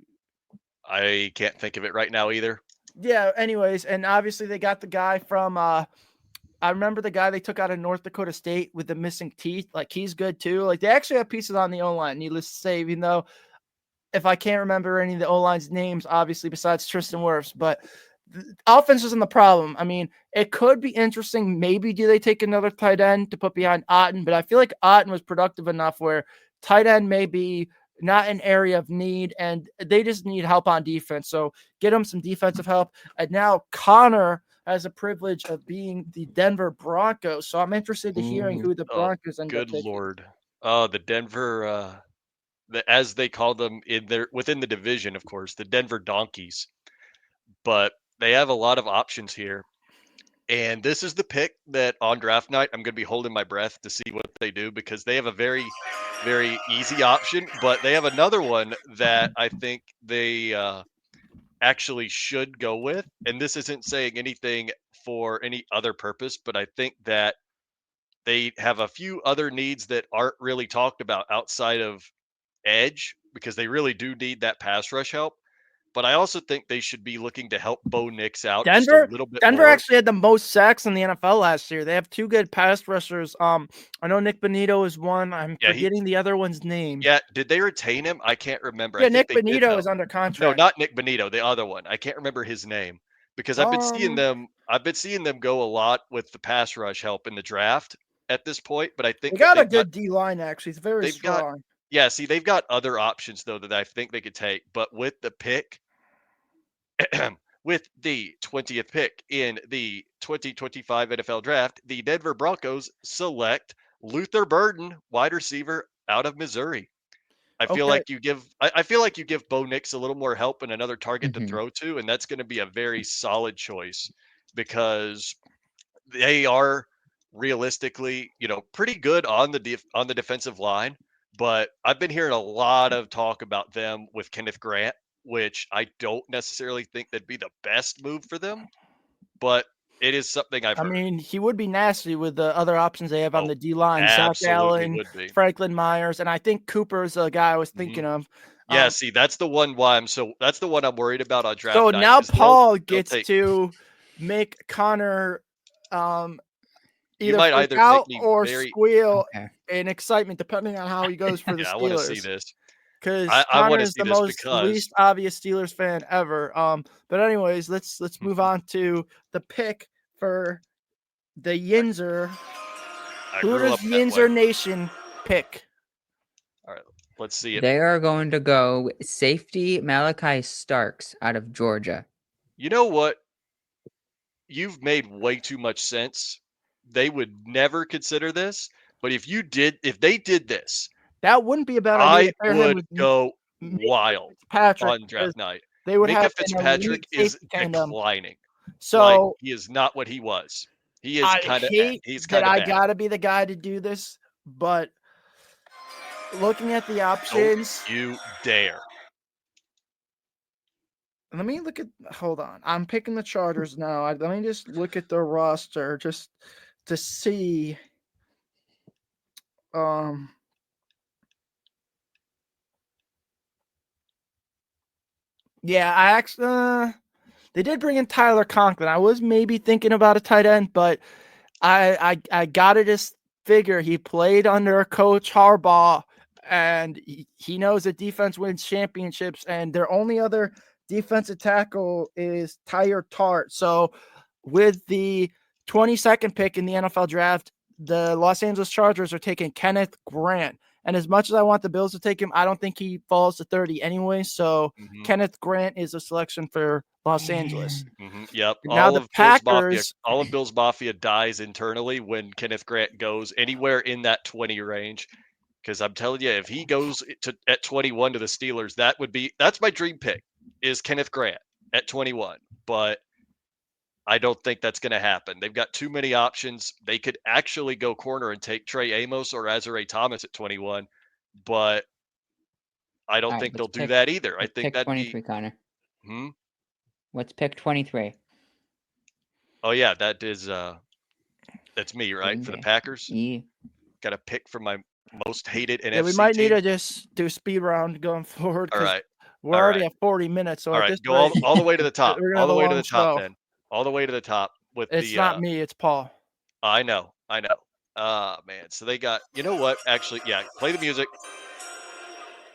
Speaker 2: I can't think of it right now either.
Speaker 1: Yeah, anyways, and obviously they got the guy from I remember the guy they took out of North Dakota State with the missing teeth. Like, he's good too. Like, they actually have pieces on the O-line, needless to say, even though if I can't remember any of the O-line's names, obviously, besides Tristan Wirfs, but the offense isn't the problem. I mean, it could be interesting. Maybe do they take another tight end to put behind Otten? But I feel like Otten was productive enough where tight end may be not an area of need, and they just need help on defense. So get them some defensive help. And now Connor has a privilege of being the Denver Broncos. So I'm interested in hearing who the Broncos end up
Speaker 2: Good
Speaker 1: picking.
Speaker 2: Lord. Oh, the Denver, as they call them within the division, of course, the Denver Donkeys. But they have a lot of options here. And this is the pick that on draft night, I'm going to be holding my breath to see what they do because they have a very, very easy option. But they have another one that I think they actually should go with. And this isn't saying anything for any other purpose, but I think that they have a few other needs that aren't really talked about outside of edge because they really do need that pass rush help. but I also think they should be looking to help Bo Nix out just
Speaker 1: Denver,
Speaker 2: a little bit
Speaker 1: Denver
Speaker 2: more.
Speaker 1: actually had the most sacks in the NFL last year. They have 2 good pass rushers. I know Nick Bonito is one. I'm
Speaker 2: Yeah,
Speaker 1: forgetting the other one's name.
Speaker 2: Yeah, did they retain him? I can't remember.
Speaker 1: Yeah,
Speaker 2: I think
Speaker 1: Nick
Speaker 2: they did,
Speaker 1: Bonito
Speaker 2: though.
Speaker 1: is under
Speaker 2: No,
Speaker 1: contract.
Speaker 2: not Nick Bonito, the other one. I can't remember his name because I've been seeing them go a lot with the pass rush help in the draft at this point, but I
Speaker 1: They
Speaker 2: think that
Speaker 1: got a good D line actually. It's very
Speaker 2: they've got
Speaker 1: strong.
Speaker 2: yeah, see, they've got other options though that I think they could take, but with the pick with the 20th pick in the 2025 NFL draft, the Denver Broncos select Luther Burden, wide receiver out of Missouri. I feel
Speaker 1: Okay.
Speaker 2: like you give I feel like you give Bo Nix a little more help and another target to
Speaker 3: Mhm.
Speaker 2: throw to, and that's going to be a very solid choice because they are realistically, pretty good on the defensive line. But I've been hearing a lot of talk about them with Kenneth Grant, which I don't necessarily think that'd be the best move for them, but it is something I've
Speaker 1: I
Speaker 2: heard.
Speaker 1: mean, he would be nasty with the other options they have on
Speaker 2: Oh,
Speaker 1: the D line. Zach
Speaker 2: absolutely
Speaker 1: Allen,
Speaker 2: would be.
Speaker 1: Franklin Myers, and I think Cooper's the guy I was
Speaker 2: Mhm.
Speaker 1: thinking of.
Speaker 2: Yeah, see, that's the one that's the one I'm worried about on draft
Speaker 1: So
Speaker 2: night
Speaker 1: now
Speaker 2: 'cause
Speaker 1: Paul
Speaker 2: they'll
Speaker 1: gets
Speaker 2: take
Speaker 1: to make Connor
Speaker 2: you
Speaker 1: either
Speaker 2: might
Speaker 1: freak
Speaker 2: either make
Speaker 1: out
Speaker 2: me
Speaker 1: or
Speaker 2: very
Speaker 1: squeal
Speaker 3: Okay.
Speaker 1: in excitement, depending on how he goes for the
Speaker 2: yeah, I wanna see
Speaker 1: Steelers.
Speaker 2: this.
Speaker 1: Because
Speaker 2: I
Speaker 1: Connor
Speaker 2: wanna
Speaker 1: is
Speaker 2: see
Speaker 1: the
Speaker 2: this
Speaker 1: most
Speaker 2: because
Speaker 1: least obvious Steelers fan ever. But anyways, let's move on to the pick for the Yinzer.
Speaker 2: I
Speaker 1: Who
Speaker 2: grew
Speaker 1: does
Speaker 2: up that way.
Speaker 1: Yinzer Nation pick?
Speaker 2: All right, let's see it.
Speaker 3: They are going to go safety Malachi Starks out of Georgia.
Speaker 2: You know what? You've made way too much sense. They would never consider this, but if they did this,
Speaker 1: That wouldn't be a bad idea
Speaker 2: I
Speaker 1: to pair him
Speaker 2: would
Speaker 1: with
Speaker 2: go
Speaker 1: Minka
Speaker 2: wild
Speaker 1: Fitzpatrick
Speaker 2: on
Speaker 1: because
Speaker 2: draft night.
Speaker 1: they would
Speaker 2: Minka
Speaker 1: have an
Speaker 2: Fitzpatrick
Speaker 1: elite
Speaker 2: is
Speaker 1: safety tandem.
Speaker 2: declining. Like
Speaker 1: So
Speaker 2: he is not what he was. He is
Speaker 1: I hate
Speaker 2: he's
Speaker 1: that
Speaker 2: kind of
Speaker 1: I
Speaker 2: bad.
Speaker 1: gotta be the guy to do this, but looking at the
Speaker 2: Don't
Speaker 1: options,
Speaker 2: you dare.
Speaker 1: let me look at. Hold on, I'm picking the Chargers now. Let me just look at their roster just to see. Yeah, I actually they did bring in Tyler Conklin. I was maybe thinking about a tight end, but I gotta just figure he played under Coach Harbaugh, and he knows that defense wins championships, and their only other defensive tackle is Tyler Tart. So with the 22nd pick in the NFL draft, the Los Angeles Chargers are taking Kenneth Grant. And as much as I want the Bills to take him, I don't think he falls to 30 anyway. So Kenneth Grant is a selection for Los Angeles.
Speaker 2: Yep.
Speaker 1: Now the Packers,
Speaker 2: All of Bill's Mafia dies internally when Kenneth Grant goes anywhere in that 20 range. Because I'm telling you, if he goes at 21 to the Steelers, that's my dream pick is Kenneth Grant at 21. But I don't think that's going to happen. They've got too many options. They could actually go corner and take Trey Amos or Azare Thomas at 21, but I don't think they'll do that either. I think
Speaker 3: pick
Speaker 2: that'd
Speaker 3: 23,
Speaker 2: be.
Speaker 3: Connor. What's pick 23?
Speaker 2: Oh yeah, that's me, right? For the Packers.
Speaker 3: Yeah.
Speaker 2: Got to pick from my most hated NFC
Speaker 1: yeah, we might need
Speaker 2: team.
Speaker 1: to just do a speed round going forward
Speaker 2: All
Speaker 1: because
Speaker 2: right.
Speaker 1: we're already at 40 minutes. So
Speaker 2: All
Speaker 1: at
Speaker 2: right,
Speaker 1: this
Speaker 2: go
Speaker 1: rate,
Speaker 2: all the way to the top.
Speaker 1: we're gonna
Speaker 2: All
Speaker 1: have
Speaker 2: the
Speaker 1: a
Speaker 2: way to
Speaker 1: long
Speaker 2: the top,
Speaker 1: show.
Speaker 2: then. All the way to the top with
Speaker 1: It's
Speaker 2: the.
Speaker 1: not me, it's Paul.
Speaker 2: I know. Man. So they got. You know what? Actually, yeah. Play the music.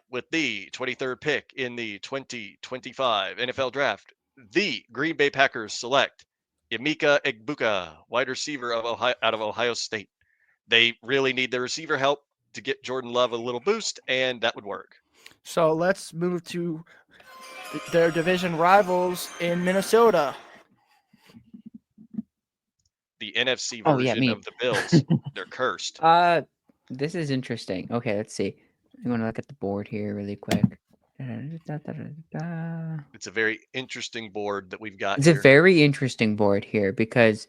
Speaker 2: With the 23rd pick in the 2025 NFL Draft, the Green Bay Packers select Emeka Egbuka, wide receiver out of Ohio State. They really need the receiver help to get Jordan Love a little boost, and that would work.
Speaker 1: So let's move to their division rivals in Minnesota.
Speaker 2: The NFC
Speaker 3: Oh, yeah,
Speaker 2: version
Speaker 3: me.
Speaker 2: of the Bills. They're cursed.
Speaker 3: This is interesting. Okay, let's see. I'm going to look at the board here really quick.
Speaker 2: It's a very interesting board that we've got
Speaker 3: It's
Speaker 2: here.
Speaker 3: a very interesting board here because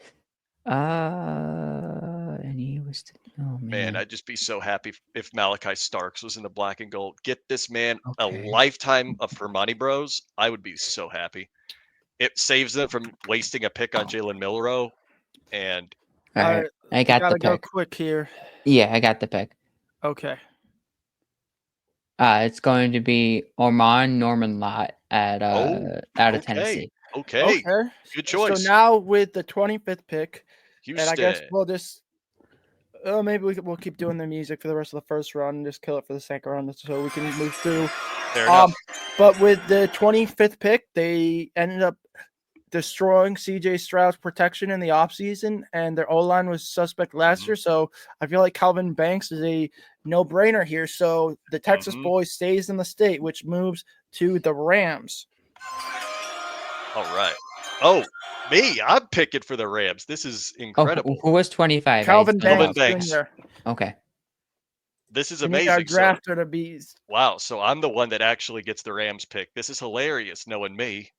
Speaker 3: and he was oh
Speaker 2: Man,
Speaker 3: man.
Speaker 2: I'd just be so happy if Malachi Starks was in the black and gold. Get this man a
Speaker 3: Okay.
Speaker 2: lifetime of Hermione Bros. I would be so happy. It saves them from wasting a pick on Jalen Milrow. And
Speaker 3: All right, I got the
Speaker 1: go
Speaker 3: pick.
Speaker 1: quick here.
Speaker 3: Yeah, I got the pick.
Speaker 1: Okay.
Speaker 3: It's going to be Ormond Norman Lott out of
Speaker 2: Okay.
Speaker 3: Tennessee.
Speaker 2: Okay.
Speaker 1: Okay.
Speaker 2: Good
Speaker 1: So
Speaker 2: choice.
Speaker 1: now with the 25th pick, and I guess
Speaker 2: Houston.
Speaker 1: we'll just maybe we'll keep doing the music for the rest of the first round and just kill it for the second round so we can move through.
Speaker 2: Fair enough.
Speaker 1: But with the 25th pick, they ended up destroying CJ Stroud's protection in the offseason, and their O-line was suspect last year. So I feel like Calvin Banks is a no-brainer here. So the Texas boy stays in the state, which moves to the Rams.
Speaker 2: All right. Oh, me. I'm picking for the Rams. This is incredible.
Speaker 3: Who was 25?
Speaker 1: Calvin
Speaker 2: Calvin
Speaker 1: Banks
Speaker 2: Banks.
Speaker 1: Jr.
Speaker 3: Okay.
Speaker 2: This is
Speaker 1: We need our
Speaker 2: amazing. So,
Speaker 1: drafter to be.
Speaker 2: wow. So I'm the one that actually gets the Rams pick. This is hilarious knowing me.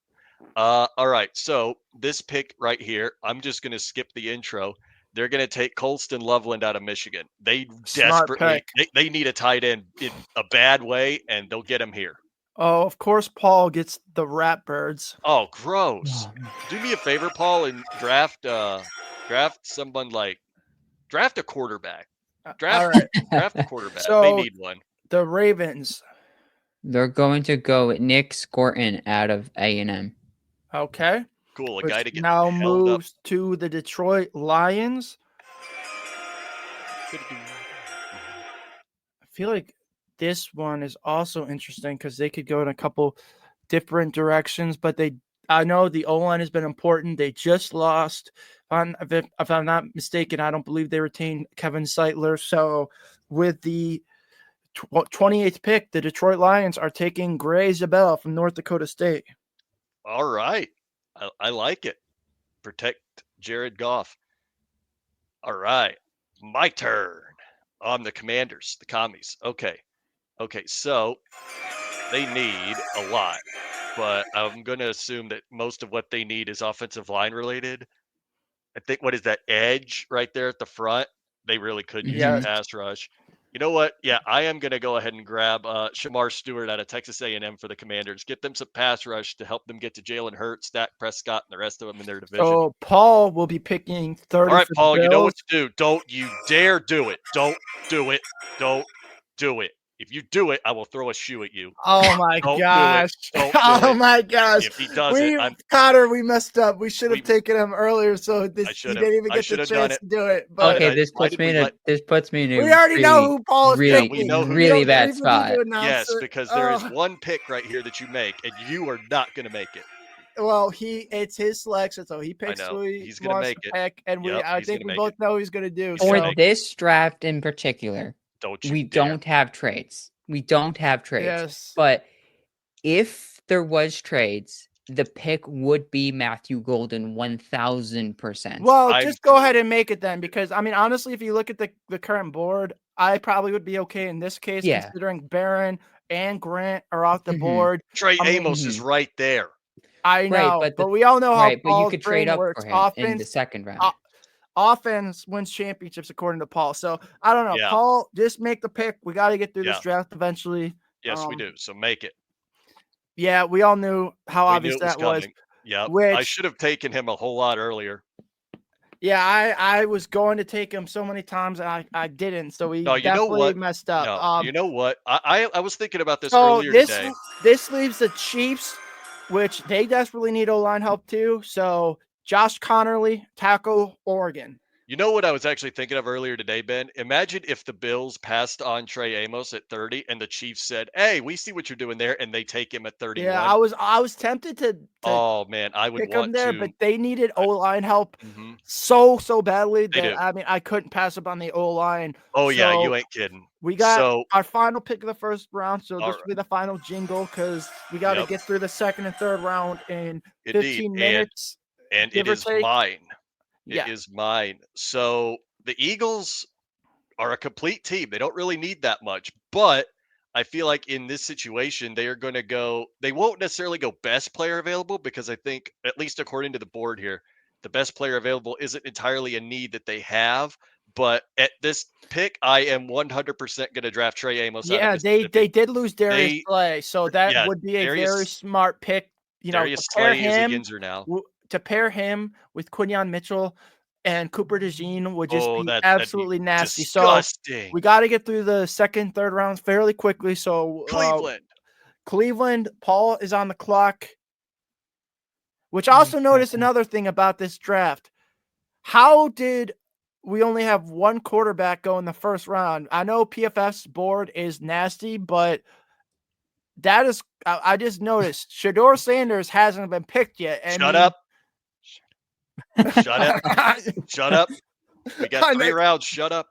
Speaker 2: All right. So this pick right here, I'm just going to skip the intro. They're going to take Colston Loveland out of Michigan. They
Speaker 1: Smart
Speaker 2: desperately they need a tight end in a bad way, and they'll get him here.
Speaker 1: Oh, of course, Paul gets the Ratbirds.
Speaker 2: Oh, gross. Do me a favor, Paul, and draft someone like draft a quarterback.
Speaker 1: All right.
Speaker 2: Draft a quarterback.
Speaker 1: So
Speaker 2: they need one.
Speaker 1: the Ravens.
Speaker 3: They're going to go with Nick Scorton out of A&M.
Speaker 1: Okay.
Speaker 2: Cool. A
Speaker 1: Which
Speaker 2: guy to get
Speaker 1: now
Speaker 2: held up.
Speaker 1: moves to the Detroit Lions. I feel like this one is also interesting because they could go in a couple different directions, but I know the O-line has been important. They just lost, if I'm not mistaken, I don't believe they retained Kevin Seitler. So with the 28th pick, the Detroit Lions are taking Gray Zabel from North Dakota State.
Speaker 2: All right. I like it. Protect Jared Goff. All right. My turn. I'm the Commanders, the Commies. Okay. So they need a lot, but I'm going to assume that most of what they need is offensive line related. I think, what is that, edge right there at the front? They really could use a pass rush. You know what? Yeah, I am going to go ahead and grab Shamar Stewart out of Texas A&M for the Commanders. Get them some pass rush to help them get to Jalen Hurts, Dak Prescott, and the rest of them in their division.
Speaker 1: So Paul will be picking 30.
Speaker 2: All right,
Speaker 1: for
Speaker 2: Paul,
Speaker 1: the
Speaker 2: you know
Speaker 1: Bills.
Speaker 2: what to do. Don't you dare do it. Don't do it. Don't do it. If you do it, I will throw a shoe at you.
Speaker 1: Oh my
Speaker 2: Don't
Speaker 1: gosh.
Speaker 2: do it. Don't do
Speaker 1: Oh
Speaker 2: it.
Speaker 1: my gosh.
Speaker 2: If he does it,
Speaker 1: Connor, we messed up. We should have taken him earlier, so he didn't even get the chance to do it. But
Speaker 3: okay, this puts me in a
Speaker 1: we already know who Paul is
Speaker 3: really,
Speaker 1: picking.
Speaker 3: really bad spot.
Speaker 2: Yes, because there is one pick right here that you make, and you are not going to make it.
Speaker 1: Well, it's his selection, so he picks who
Speaker 2: he's going to make it.
Speaker 1: Pick, and I think we both know he's going to do.
Speaker 3: For this draft in particular, we don't have trades. We don't have trades.
Speaker 1: Yes.
Speaker 3: But if there was trades, the pick would be Matthew Golden 1,000%.
Speaker 1: Well, just go ahead and make it then, because I mean, honestly, if you look at the current board, I probably would be okay in this case, considering Barron and Grant are off the board.
Speaker 2: Trey Amos is right there.
Speaker 1: I know, but we all know how
Speaker 3: but you could trade up
Speaker 1: works.
Speaker 3: for him in the second round.
Speaker 1: Offense wins championships, according to Paul. So I don't know, Paul. Just make the pick. We got to get through this draft eventually.
Speaker 2: Yes, we do. So make it.
Speaker 1: Yeah, we all knew how obvious that was.
Speaker 2: Yeah, I should have taken him a whole lot earlier.
Speaker 1: Yeah, I was going to take him so many times, and I didn't. So we definitely messed up.
Speaker 2: No, you know what? I was thinking about this earlier today.
Speaker 1: This leaves the Chiefs, which they desperately need O-line help too. So Josh Connerly, tackle Oregon.
Speaker 2: You know what I was actually thinking of earlier today, Ben? Imagine if the Bills passed on Trey Amos at 30 and the Chiefs said, "Hey, we see what you're doing there," and they take him at 31.
Speaker 1: Yeah, I was tempted to
Speaker 2: oh man, I would
Speaker 1: pick
Speaker 2: want
Speaker 1: him there,
Speaker 2: to.
Speaker 1: but they needed O-line help so badly that I mean I couldn't pass up on the O-line.
Speaker 2: Oh yeah, you ain't kidding.
Speaker 1: We got our final pick of the first round, so this will be the final jingle because we got to get through the second and third round in 15 minutes.
Speaker 2: And it is mine. It is mine. So the Eagles are a complete team. They don't really need that much, but I feel like in this situation, they are going to go, they won't necessarily go best player available because I think, at least according to the board here, the best player available isn't entirely a need that they have. But at this pick, I am 100% going to draft Trey Amos.
Speaker 1: Yeah, they did lose Darius Slay, so that would be a very smart pick. You know,
Speaker 2: Darius Slay is a Ginzer now.
Speaker 1: To pair him with Quinyon Mitchell and Cooper DeJean would just be absolutely nasty.
Speaker 2: Disgusting.
Speaker 1: So we got to get through the second, third rounds fairly quickly. So
Speaker 2: Cleveland.
Speaker 1: Cleveland, Paul is on the clock. Which also notice another thing about this draft. How did we only have one quarterback go in the first round? I know PFF's board is nasty, but that is, I just noticed Shador Sanders hasn't been picked yet.
Speaker 2: Shut up. Shut up. Shut up. We got 3 rounds. Shut up.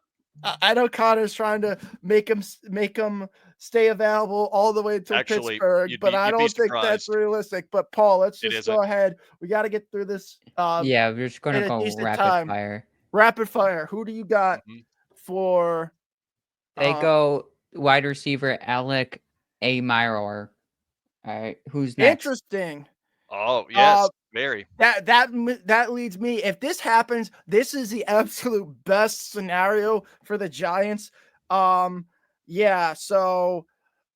Speaker 1: I know Connor's trying to make him stay available all the way until Pittsburgh, but I don't think that's realistic. But Paul, let's just go ahead. We got to get through this.
Speaker 3: Yeah, we're just gonna go rapid fire.
Speaker 1: Rapid fire. Who do you got for?
Speaker 3: They go wide receiver Alec Amyror. All right, who's next?
Speaker 1: Interesting.
Speaker 2: Oh yes, very.
Speaker 1: That leads me. If this happens, this is the absolute best scenario for the Giants. Yeah. So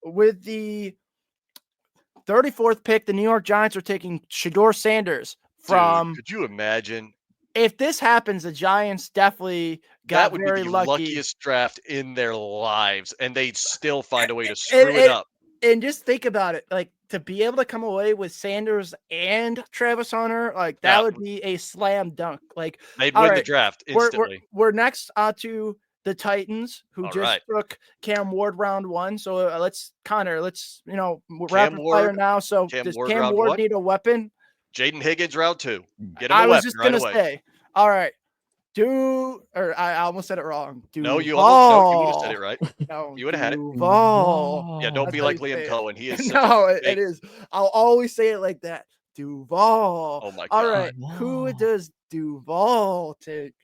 Speaker 1: with the 34th pick, the New York Giants are taking Shador Sanders from.
Speaker 2: Dude, could you imagine?
Speaker 1: If this happens, the Giants definitely got very lucky. That would be the
Speaker 2: luckiest draft in their lives, and they'd still find a way to screw it up.
Speaker 1: And just think about it, like to be able to come away with Sanders and Travis Hunter, like that would be a slam dunk. Like
Speaker 2: they'd win the draft instantly.
Speaker 1: We're next to the Titans, who took Cam Ward round 1. So let's rapid fire now. So does Cam Ward need a weapon?
Speaker 2: Jaden Higgins round 2. Get him a weapon right away.
Speaker 1: I was just gonna say, all right. I almost said it wrong.
Speaker 2: No, you would have said it right. No, you would have had it.
Speaker 1: Duval.
Speaker 2: Yeah, don't be like Liam Cohen. He is
Speaker 1: it is. I'll always say it like that. Duval.
Speaker 2: Oh my god.
Speaker 1: All right. Who does Duval take?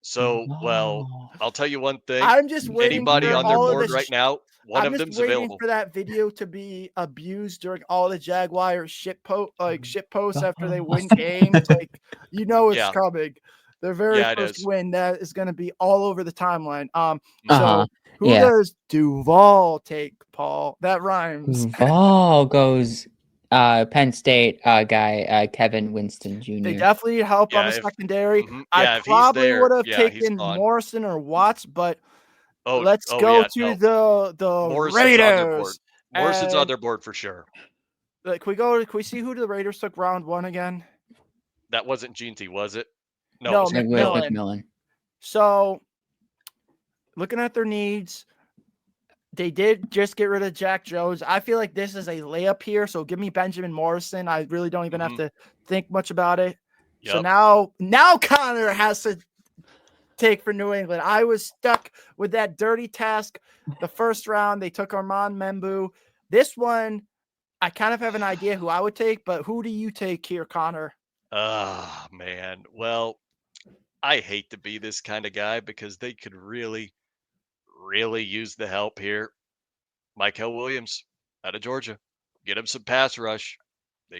Speaker 2: So, well, I'll tell you one thing.
Speaker 1: I'm just waiting.
Speaker 2: Anybody on their board right now, one of them's available.
Speaker 1: I'm just waiting for that video to be abused during all the Jaguars shit posts after they win games. Like, it's coming. Their very first win, that is going to be all over the timeline. So who does Duval take, Paul? That rhymes.
Speaker 3: Duval goes Penn State guy Kevin Winston Jr.
Speaker 1: They definitely need help on the secondary. I probably would have taken Morrison or Watts, but let's go to the Raiders.
Speaker 2: Morrison's on their board for sure.
Speaker 1: Can we see who the Raiders took round 1 again?
Speaker 2: That wasn't Jeanty, was it?
Speaker 1: No, McMillan. So, looking at their needs, they did just get rid of Jack Jones. I feel like this is a layup here. So, give me Benjamin Morrison. I really don't even have to think much about it. Yep. So now Connor has to take for New England. I was stuck with that dirty task. The first round, they took Armand Membu. This one, I kind of have an idea who I would take, but who do you take here, Connor?
Speaker 2: Man. Well, I hate to be this kind of guy because they could really, really use the help here. Michael Williams out of Georgia. Get him some pass rush.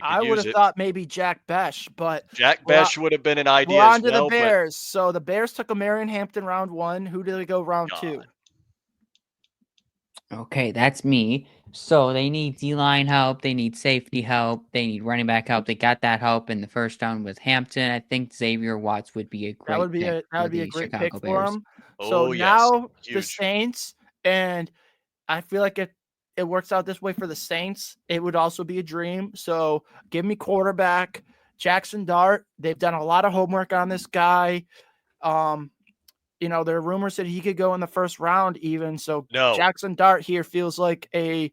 Speaker 1: I would have thought maybe Jack Besh, but
Speaker 2: Jack Besh would have been an idea.
Speaker 1: We're on to the Bears. So the Bears took Marion Hampton round 1. Who did they go round 2?
Speaker 3: Okay, that's me. So they need D-line help. They need safety help. They need running back help. They got that help in the first round with Hampton. I think Xavier Watts would be a great
Speaker 1: that would be a great pick for him. So now the Saints, and I feel like if it works out this way for the Saints, it would also be a dream. So give me quarterback Jackson Dart. They've done a lot of homework on this guy. There are rumors that he could go in the first round even. So Jackson Dart here feels like an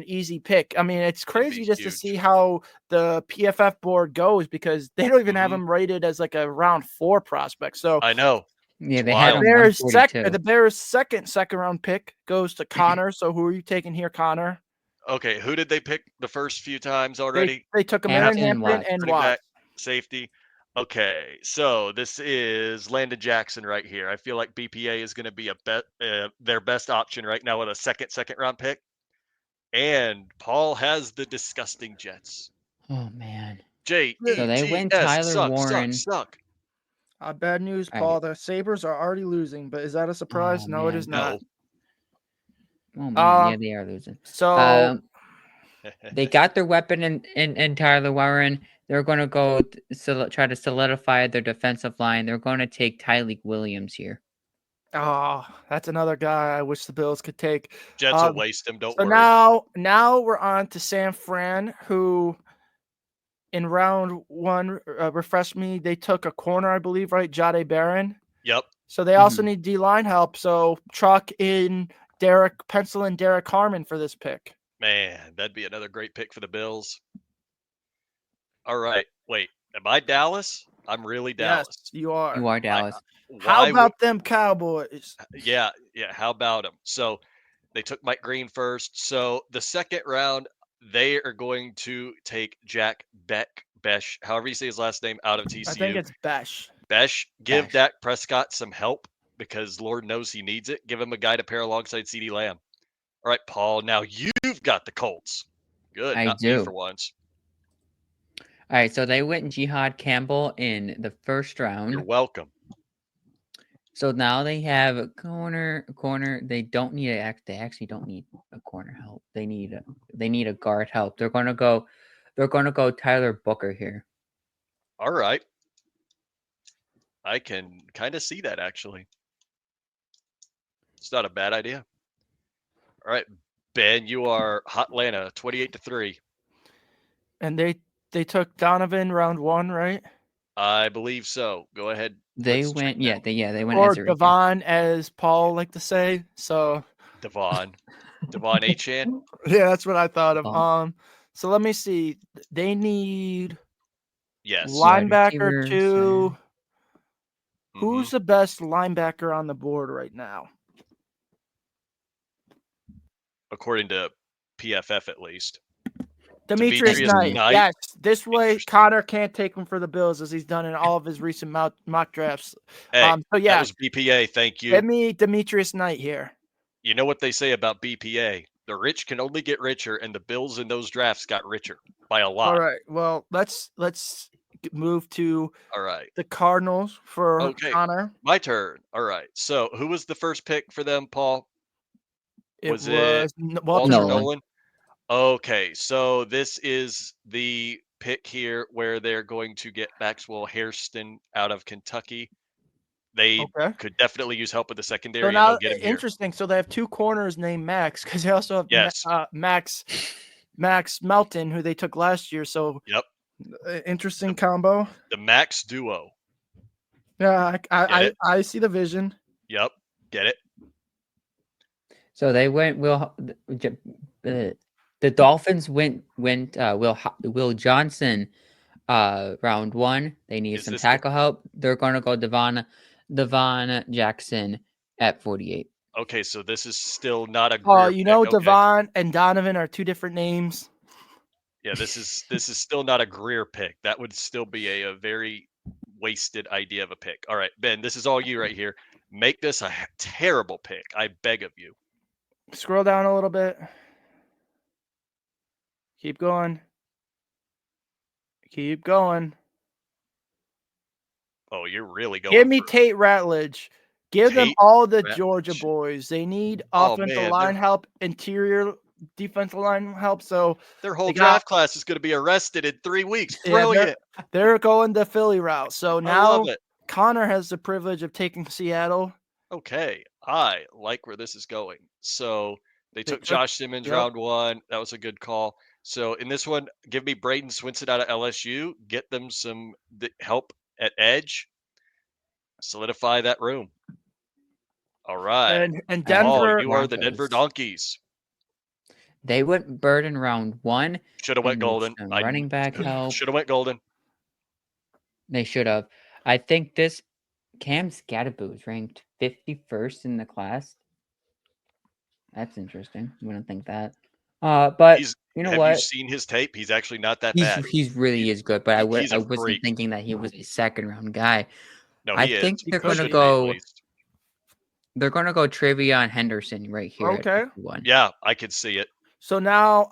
Speaker 1: easy pick. I mean, it's crazy just to see how the PFF board goes because they don't even have him rated as like a round 4 prospect. So
Speaker 2: I know.
Speaker 3: Yeah, they had
Speaker 1: the Bears' second round pick goes to Connor. So who are you taking here, Connor?
Speaker 2: Okay, who did they pick the first few times already?
Speaker 1: They took Hampton and Watt.
Speaker 2: Safety. Okay, so this is Landon Jackson right here. I feel like BPA is going to be their best option right now with a second round pick. And Paul has the disgusting Jets.
Speaker 3: Oh man.
Speaker 2: So
Speaker 3: they went Tyler Warren.
Speaker 2: Suck.
Speaker 1: Bad news, Paul. The Sabres are already losing, but is that a surprise? No, it is not.
Speaker 3: Oh, man. Yeah, they are losing.
Speaker 1: So
Speaker 3: they got their weapon in Tyler Warren. They're going to go try to solidify their defensive line. They're going to take Tyleik Williams here.
Speaker 1: Oh, that's another guy I wish the Bills could take.
Speaker 2: Jets will waste him. Don't
Speaker 1: So
Speaker 2: worry.
Speaker 1: now we're on to San Fran, who in round one, refresh me, they took a corner, I believe, right? Jade Barron.
Speaker 2: Yep.
Speaker 1: So they also need D-line help. So truck in pencil in Derek Harmon for this pick.
Speaker 2: Man, that'd be another great pick for the Bills. All right. Wait, am I Dallas? I'm really Dallas.
Speaker 1: Yes, you are.
Speaker 3: You are Dallas.
Speaker 1: How about them Cowboys?
Speaker 2: Yeah. How about them? So they took Mike Green first. So the second round, they are going to take Jack Besh, however you say his last name, out of TCU.
Speaker 1: I think it's Besh.
Speaker 2: Give
Speaker 3: Besh.
Speaker 2: Dak Prescott some help because Lord knows he needs it. Give him a guy to pair alongside CeeDee Lamb. All right, Paul. Now you've got the Colts. Good,
Speaker 3: I
Speaker 2: not
Speaker 3: do.
Speaker 2: me for once.
Speaker 3: All right, so they went Jihad Campbell in the first round.
Speaker 2: You're welcome.
Speaker 3: So now they have a corner. They don't need they actually don't need a corner help. They need a guard help. They're gonna go Tyler Booker here.
Speaker 2: All right. I can kind of see that actually. It's not a bad idea. All right, Ben, you are Hotlanta, 28-3.
Speaker 1: And they took Donovan round one, right?
Speaker 2: I believe so. Go ahead.
Speaker 3: They
Speaker 2: Let's
Speaker 3: went,
Speaker 2: check
Speaker 3: yeah, they went
Speaker 1: Or
Speaker 3: Ezra.
Speaker 1: Devon, as Paul like to say. So
Speaker 2: Devon Achan.
Speaker 1: yeah, that's what I thought of.
Speaker 3: Oh.
Speaker 1: So let me see. They need
Speaker 2: Yes.
Speaker 1: linebacker
Speaker 3: receivers,
Speaker 1: too.
Speaker 2: Mhm.
Speaker 1: Who's the best linebacker on the board right now?
Speaker 2: According to PFF, at least.
Speaker 1: Demetrius Knight.
Speaker 2: Knight.
Speaker 1: Yes. This way,
Speaker 2: Interesting.
Speaker 1: Connor can't take him for the Bills as he's done in all of his recent mock drafts.
Speaker 2: Hey,
Speaker 1: So yeah,
Speaker 2: that was BPA. Thank you.
Speaker 1: give me Demetrius Knight here.
Speaker 2: You know what they say about BPA? The rich can only get richer, and the Bills in those drafts got richer by a lot.
Speaker 1: All right. Well, let's move to
Speaker 2: All right.
Speaker 1: the Cardinals for
Speaker 2: Okay.
Speaker 1: Connor.
Speaker 2: My turn. All right. So who was the first pick for them, Paul?
Speaker 1: It
Speaker 2: Was it
Speaker 1: Walter
Speaker 2: Walter
Speaker 3: Nolan.
Speaker 2: Nolan? Okay, so this is the pick here where they're going to get Maxwell Hairston out of Kentucky. They could definitely use help with the secondary,
Speaker 1: So
Speaker 2: and
Speaker 1: now,
Speaker 2: they'll get him here.
Speaker 1: interesting. So they have two corners named Max because they also have
Speaker 2: Yes.
Speaker 1: Max Melton, who they took last year. So
Speaker 2: Yep,
Speaker 1: interesting combo.
Speaker 2: the Max duo.
Speaker 1: Yeah, I see the vision.
Speaker 2: Yep, get it.
Speaker 3: So they went the Dolphins went Will Johnson round one. They need some tackle help. They're going to go Devon Jackson at 48.
Speaker 2: Okay, so this is still not a
Speaker 1: Oh,
Speaker 2: Greer pick.
Speaker 1: Devon and Donovan are two different names.
Speaker 2: Yeah, this is still not a Greer pick. That would still be a very wasted idea of a pick. All right, Ben, this is all you right here. Make this a terrible pick. I beg of you.
Speaker 1: Scroll down a little bit. Keep going. Keep going.
Speaker 2: Oh, you're really going.
Speaker 1: Give me Tate Ratledge. Give them all the Georgia boys. They need offensive line help, interior defensive line help. So
Speaker 2: their whole draft class is going to be arrested in 3 weeks. Brilliant.
Speaker 1: They're going the Philly route. So now Connor has the privilege of taking Seattle.
Speaker 2: Okay, I like where this is going. So they took Josh Simmons round one. That was a good call. So in this one, give me Braden Swinson out of LSU. Get them some help at edge. Solidify that room. All right.
Speaker 1: And Denver.
Speaker 2: You are the Denver Donkeys.
Speaker 3: They went Burden round one.
Speaker 2: Should have went Golden.
Speaker 3: Running back help.
Speaker 2: Should have went Golden.
Speaker 3: They should have. I think this Cam Scadaboo is ranked 51st in the class. That's interesting. I wouldn't think that. But you know what?
Speaker 2: Have you seen his tape? He's actually not that bad.
Speaker 3: He's really is good, but I wasn't thinking that he was a second round guy.
Speaker 2: No,
Speaker 3: I think they're going to go. They're going to go Trevion Henderson right here.
Speaker 1: Okay.
Speaker 2: Yeah, I could see it.
Speaker 1: So now,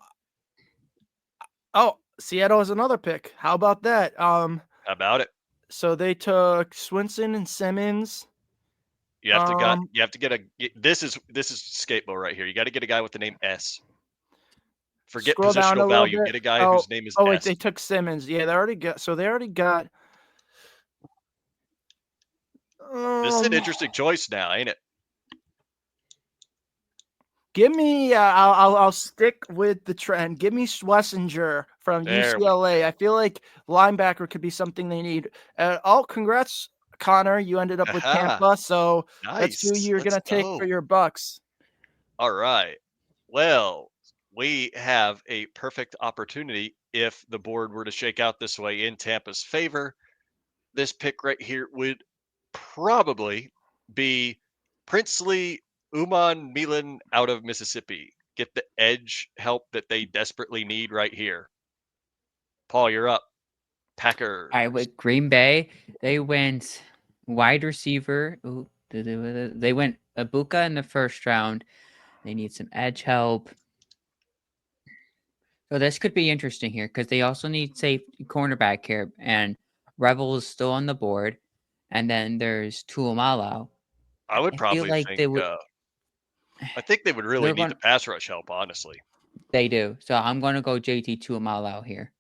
Speaker 1: Seattle is another pick. How about that?
Speaker 2: How about it?
Speaker 1: So they took Swinson and Simmons.
Speaker 2: You have to get this is skateboard right here. You got to get a guy with the name S. Forget positional value. Get a guy whose name is S.
Speaker 1: Wait, they took Simmons. Yeah, they already got.
Speaker 2: This is an interesting choice now, ain't it?
Speaker 1: Give me. I'll stick with the trend. Give me Schlesinger from
Speaker 2: There we
Speaker 1: UCLA. I
Speaker 2: go.
Speaker 1: feel like linebacker could be something they need. Congrats, Connor. You ended up with
Speaker 2: Aha,
Speaker 1: Tampa. So let's see who
Speaker 2: nice.
Speaker 1: you're
Speaker 2: Let's
Speaker 1: gonna take for
Speaker 2: go.
Speaker 1: your Bucks.
Speaker 2: All right. Well, we have a perfect opportunity if the board were to shake out this way in Tampa's favor. This pick right here would probably be Princely Uman Milan out of Mississippi. Get the edge help that they desperately need right here. Paul, you're up. Packers.
Speaker 3: All right, with Green Bay, they went wide receiver. Ooh, they went Ibuka in the first round. They need some edge help. So this could be interesting here because they also need safe cornerback here, and Revel is still on the board. And then there's Tuamalo.
Speaker 2: I would
Speaker 3: I feel
Speaker 2: probably
Speaker 3: like
Speaker 2: think
Speaker 3: they would.
Speaker 2: I think they would really
Speaker 3: They're
Speaker 2: need
Speaker 3: going.
Speaker 2: the pass rush help, honestly.
Speaker 3: They do. So I'm going to go JT Tuamalo here.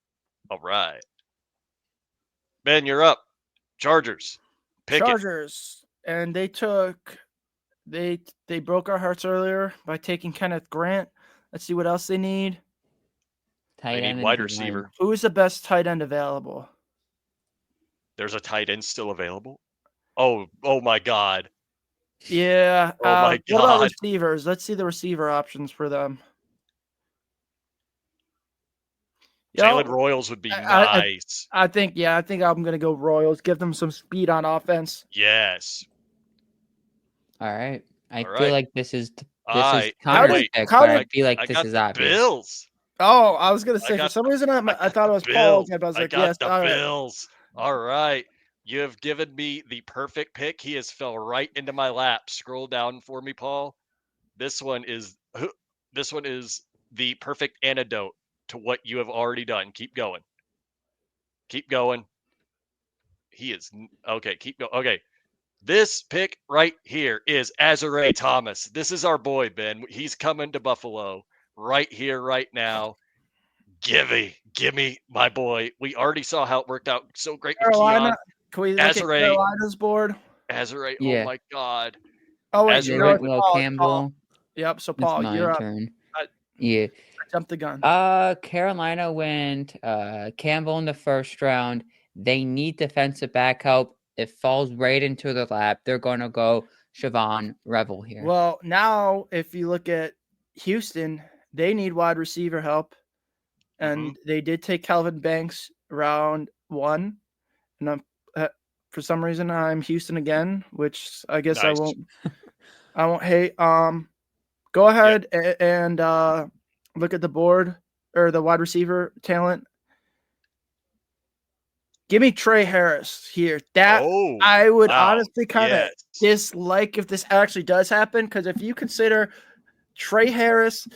Speaker 2: All right. Ben, you're up. Chargers. Pick it.
Speaker 1: Chargers, and they broke our hearts earlier by taking Kenneth Grant. Let's see what else they need.
Speaker 2: They
Speaker 3: Tight
Speaker 2: need
Speaker 3: end and
Speaker 2: wide
Speaker 3: D
Speaker 2: receiver.
Speaker 3: line.
Speaker 1: Who is the best tight end available?
Speaker 2: There's a tight end still available. Oh my God.
Speaker 1: Yeah.
Speaker 2: Oh my
Speaker 1: What about
Speaker 2: God.
Speaker 1: receivers? Let's see the receiver options for them.
Speaker 2: Jalen
Speaker 1: Yo,
Speaker 2: Royals would be
Speaker 1: I
Speaker 2: nice.
Speaker 1: I think I'm gonna go Royals. Give them some speed on offense.
Speaker 2: Yes.
Speaker 3: All right. I
Speaker 2: All
Speaker 3: feel
Speaker 2: right.
Speaker 3: like this is Connor's
Speaker 2: Wait.
Speaker 3: pick,
Speaker 1: how
Speaker 3: but I
Speaker 1: did
Speaker 3: feel like
Speaker 2: I
Speaker 3: this
Speaker 2: got
Speaker 3: is
Speaker 2: the
Speaker 3: obvious.
Speaker 2: Bills.
Speaker 1: Oh, I was gonna
Speaker 2: I
Speaker 1: say for
Speaker 2: got
Speaker 1: some
Speaker 2: the
Speaker 1: reason
Speaker 2: I
Speaker 1: I
Speaker 2: got
Speaker 1: thought
Speaker 2: the
Speaker 1: it was Paul.
Speaker 2: Bills.
Speaker 1: I was
Speaker 2: I
Speaker 1: like,
Speaker 2: got
Speaker 1: yes,
Speaker 2: the
Speaker 1: all right.
Speaker 2: Bills. All right. You have given me the perfect pick. He has fell right into my lap. Scroll down for me, Paul. This one is the perfect antidote to what you have already done. Keep going. Keep going. He is okay. Keep going. Okay. This pick right here is Azare Thomas. This is our boy, Ben. He's coming to Buffalo right here, right now. Give me my boy. We already saw how it worked out so great with Keon.
Speaker 1: Carolina. Can we look at
Speaker 2: Azare,
Speaker 1: Carolina's board?
Speaker 2: Azare. Oh
Speaker 3: Yeah.
Speaker 2: my God.
Speaker 1: Oh wait,
Speaker 3: They
Speaker 2: Azare
Speaker 3: went
Speaker 2: would.
Speaker 3: Will
Speaker 1: Paul. Paul.
Speaker 3: Campbell.
Speaker 1: Yep. So
Speaker 3: It's
Speaker 1: Paul,
Speaker 3: my
Speaker 1: you're up.
Speaker 3: turn.
Speaker 1: I
Speaker 3: Yeah.
Speaker 1: jumped the gun.
Speaker 3: Carolina went Campbell in the first round. They need defensive back help. It falls right into their lap. They're going to go Siobhan Revel here.
Speaker 1: Well, now if you look at Houston, they need wide receiver help, and they did take Calvin Banks round 1. And for some reason I'm Houston again, which I guess
Speaker 2: Nice.
Speaker 1: I won't hate. Go ahead and look at the board or the wide receiver talent. Give me Trey Harris here. That I would honestly kind of dislike if this actually does happen, because if you consider Trey Harris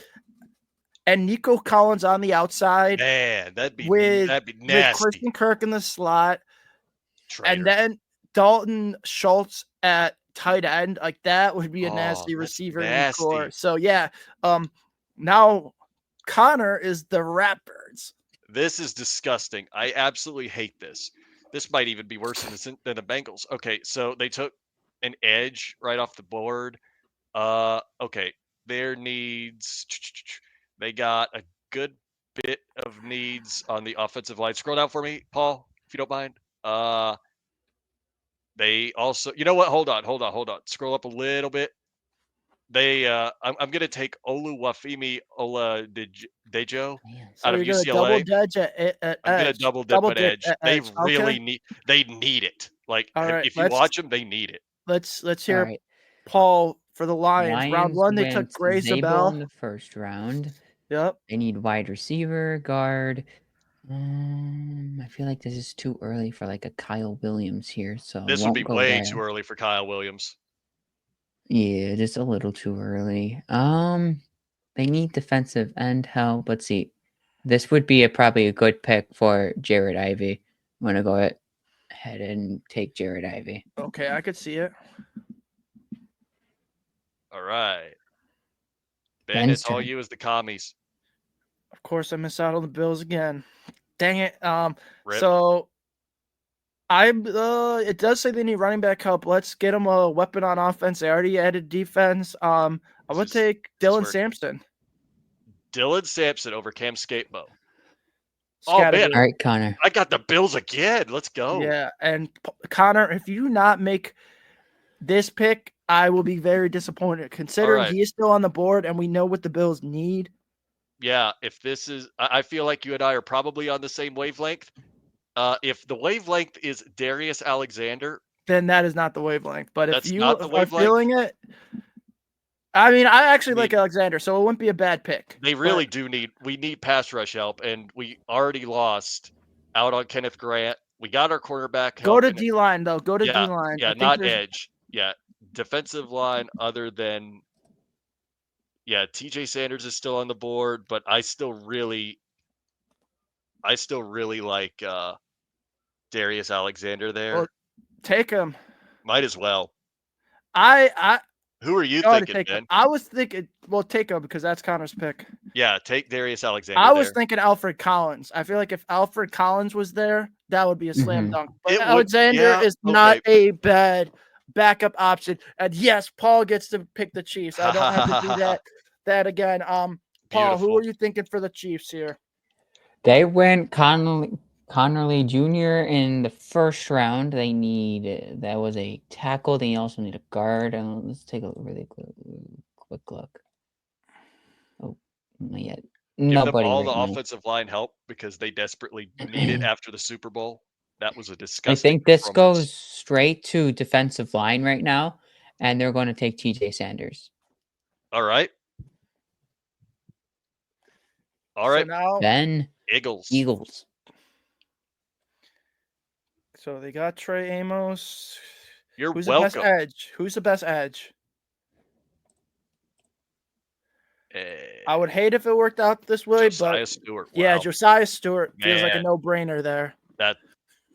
Speaker 1: and Nico Collins on the outside,
Speaker 2: man, that'd be nasty.
Speaker 1: With Christian Kirk in the slot, and then Dalton Schultz at tight end, like that would be a nasty receiver core. So yeah, now Connor is the Ratbirds.
Speaker 2: This is disgusting. I absolutely hate this. This might even be worse than the Bengals. Okay, so they took an edge right off the board. Okay, their needs. They got a good bit of needs on the offensive line. Scroll down for me, Paul, if you don't mind. They also, you know what? Hold on. Scroll up a little bit. They, I'm gonna take Oluwafemi Oladejo out of UCLA. I'm gonna double dip at edge. They really need it. Like, if you watch them, they need it.
Speaker 1: Let's hear Paul for the Lions. Round 1, they took Gray
Speaker 3: Zabel in the first round.
Speaker 1: Yep.
Speaker 3: They need wide receiver, guard. I feel like this is too early for like a Kyle Williams here, so
Speaker 2: this would be way too early for Kyle Williams.
Speaker 3: Yeah, just a little too early. They need defensive end help. Let's see. This would be probably a good pick for Jared Ivey. I'm gonna go ahead and take Jared Ivey.
Speaker 1: Okay, I could see it.
Speaker 2: All right, Ben, it's all you as the commies.
Speaker 1: Of course, I miss out on the Bills again. Dang it.
Speaker 2: Rip.
Speaker 1: So It does say they need running back help. Let's get them a weapon on offense. They already added defense. I would take Dylan Sampson.
Speaker 2: Dylan Sampson over Cam Skatebow.
Speaker 1: It's
Speaker 2: Oh
Speaker 1: gotta
Speaker 2: man,
Speaker 1: be.
Speaker 3: All right, Connor.
Speaker 2: I got the Bills again. Let's go.
Speaker 1: Yeah, and Connor, if you not make this pick, I will be very disappointed considering
Speaker 2: right.
Speaker 1: he is still on the board and we know what the Bills need.
Speaker 2: Yeah, if this is, I feel like you and I are probably on the same wavelength. If the wavelength is Darius Alexander,
Speaker 1: Then that is not the wavelength. But if
Speaker 2: that's
Speaker 1: you
Speaker 2: not the
Speaker 1: are
Speaker 2: wavelength.
Speaker 1: feeling it, I mean, I actually like Alexander, so it wouldn't be a bad pick.
Speaker 2: They really do need. We need pass rush help, and we already lost out on Kenneth Grant. We got our quarterback help.
Speaker 1: Go to D line though. Go to
Speaker 2: yeah,
Speaker 1: D line.
Speaker 2: yeah, not edge. Yeah, defensive line. Other than TJ Sanders is still on the board, but I still really like Darius Alexander there.
Speaker 1: Well, take him.
Speaker 2: Might as well.
Speaker 1: Who
Speaker 2: are you thinking, Ben?
Speaker 1: I was thinking, well, take him because that's Connor's pick.
Speaker 2: Yeah, take Darius Alexander.
Speaker 1: I was thinking Alfred Collins. I feel like if Alfred Collins was there, that would be a slam dunk. But Alexander is not a bad backup option. And yes, Paul gets to pick the Chiefs. I don't have to do that again. Paul,
Speaker 2: Beautiful.
Speaker 1: Who are you thinking for the Chiefs here?
Speaker 3: They went Connerly Jr. in the first round. They need that was a tackle. They also need a guard. Let's take a really quick look. Oh, not yet.
Speaker 2: Give
Speaker 3: Nobody
Speaker 2: them all
Speaker 3: right
Speaker 2: the
Speaker 3: now.
Speaker 2: offensive line help because they desperately need it after the Super Bowl. That was a disgusting.
Speaker 3: I think this goes straight to defensive line right now, and they're going to take TJ Sanders.
Speaker 2: All right.
Speaker 1: So now,
Speaker 3: then
Speaker 2: Eagles.
Speaker 1: So they got Trey Amos.
Speaker 2: Who's
Speaker 1: welcome. The best edge? Who's the best edge? I would hate if it worked out this way,
Speaker 2: Josiah Stewart. Wow.
Speaker 1: Yeah, Josiah Stewart feels like a no-brainer there.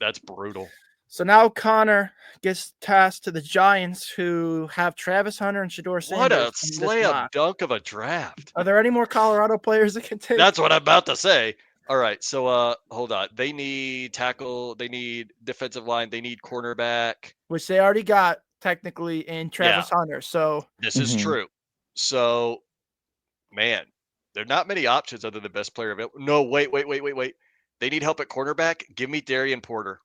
Speaker 2: That's brutal.
Speaker 1: So now Connor gets tasked to the Giants, who have Travis Hunter and Shedeur Sanders.
Speaker 2: What a slam dunk of a draft.
Speaker 1: Are there any more Colorado players that can take?
Speaker 2: That's what I'm about to say. All right, so hold on. They need tackle. They need defensive line. They need cornerback,
Speaker 1: which they already got technically in Travis Hunter. So
Speaker 2: this is true. So, man, there are not many options other than best player available. No, wait. They need help at cornerback. Give me Darian Porter.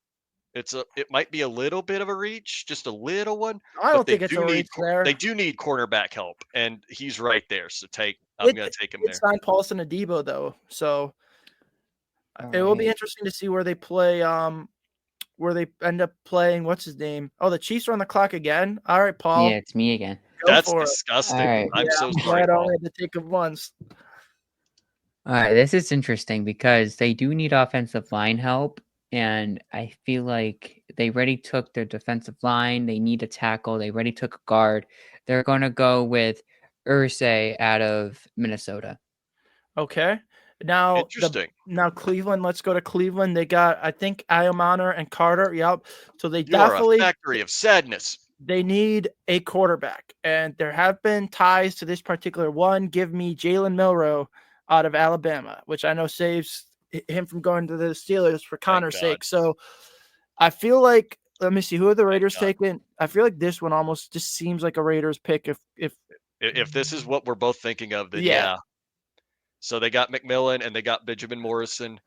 Speaker 2: It might be a little bit of a reach, just a little one.
Speaker 1: I don't think it's a reach there.
Speaker 2: They do need cornerback help, and he's right there. So I'm going to take him there.
Speaker 1: It's signed Paulson Adebo though, so it will be interesting to see where they play. Where they end up playing. What's his name? Oh, the Chiefs are on the clock again. All right, Paul.
Speaker 3: Yeah, it's me again.
Speaker 2: That's disgusting. Right. I'm so sorry.
Speaker 1: I only had to take him once.
Speaker 3: All right, this is interesting because they do need offensive line help. And I feel like they already took their defensive line. They need a tackle. They already took a guard. They're going to go with Irsay out of Minnesota.
Speaker 1: Okay. Now,
Speaker 2: interesting.
Speaker 1: Now Cleveland. Let's go to Cleveland. They got, I think, Iomanner and Carter. Yep. So they
Speaker 2: definitely are a factory of sadness.
Speaker 1: They need a quarterback, and there have been ties to this particular one. Give me Jalen Milroe out of Alabama, which I know saves him from going to the Steelers for Connor's sake. So I feel like, let me see, who are the Raiders taking? I feel like this one almost just seems like a Raiders pick.
Speaker 2: If this is what we're both thinking of, then yeah. So they got McMillan and they got Benjamin Morrison.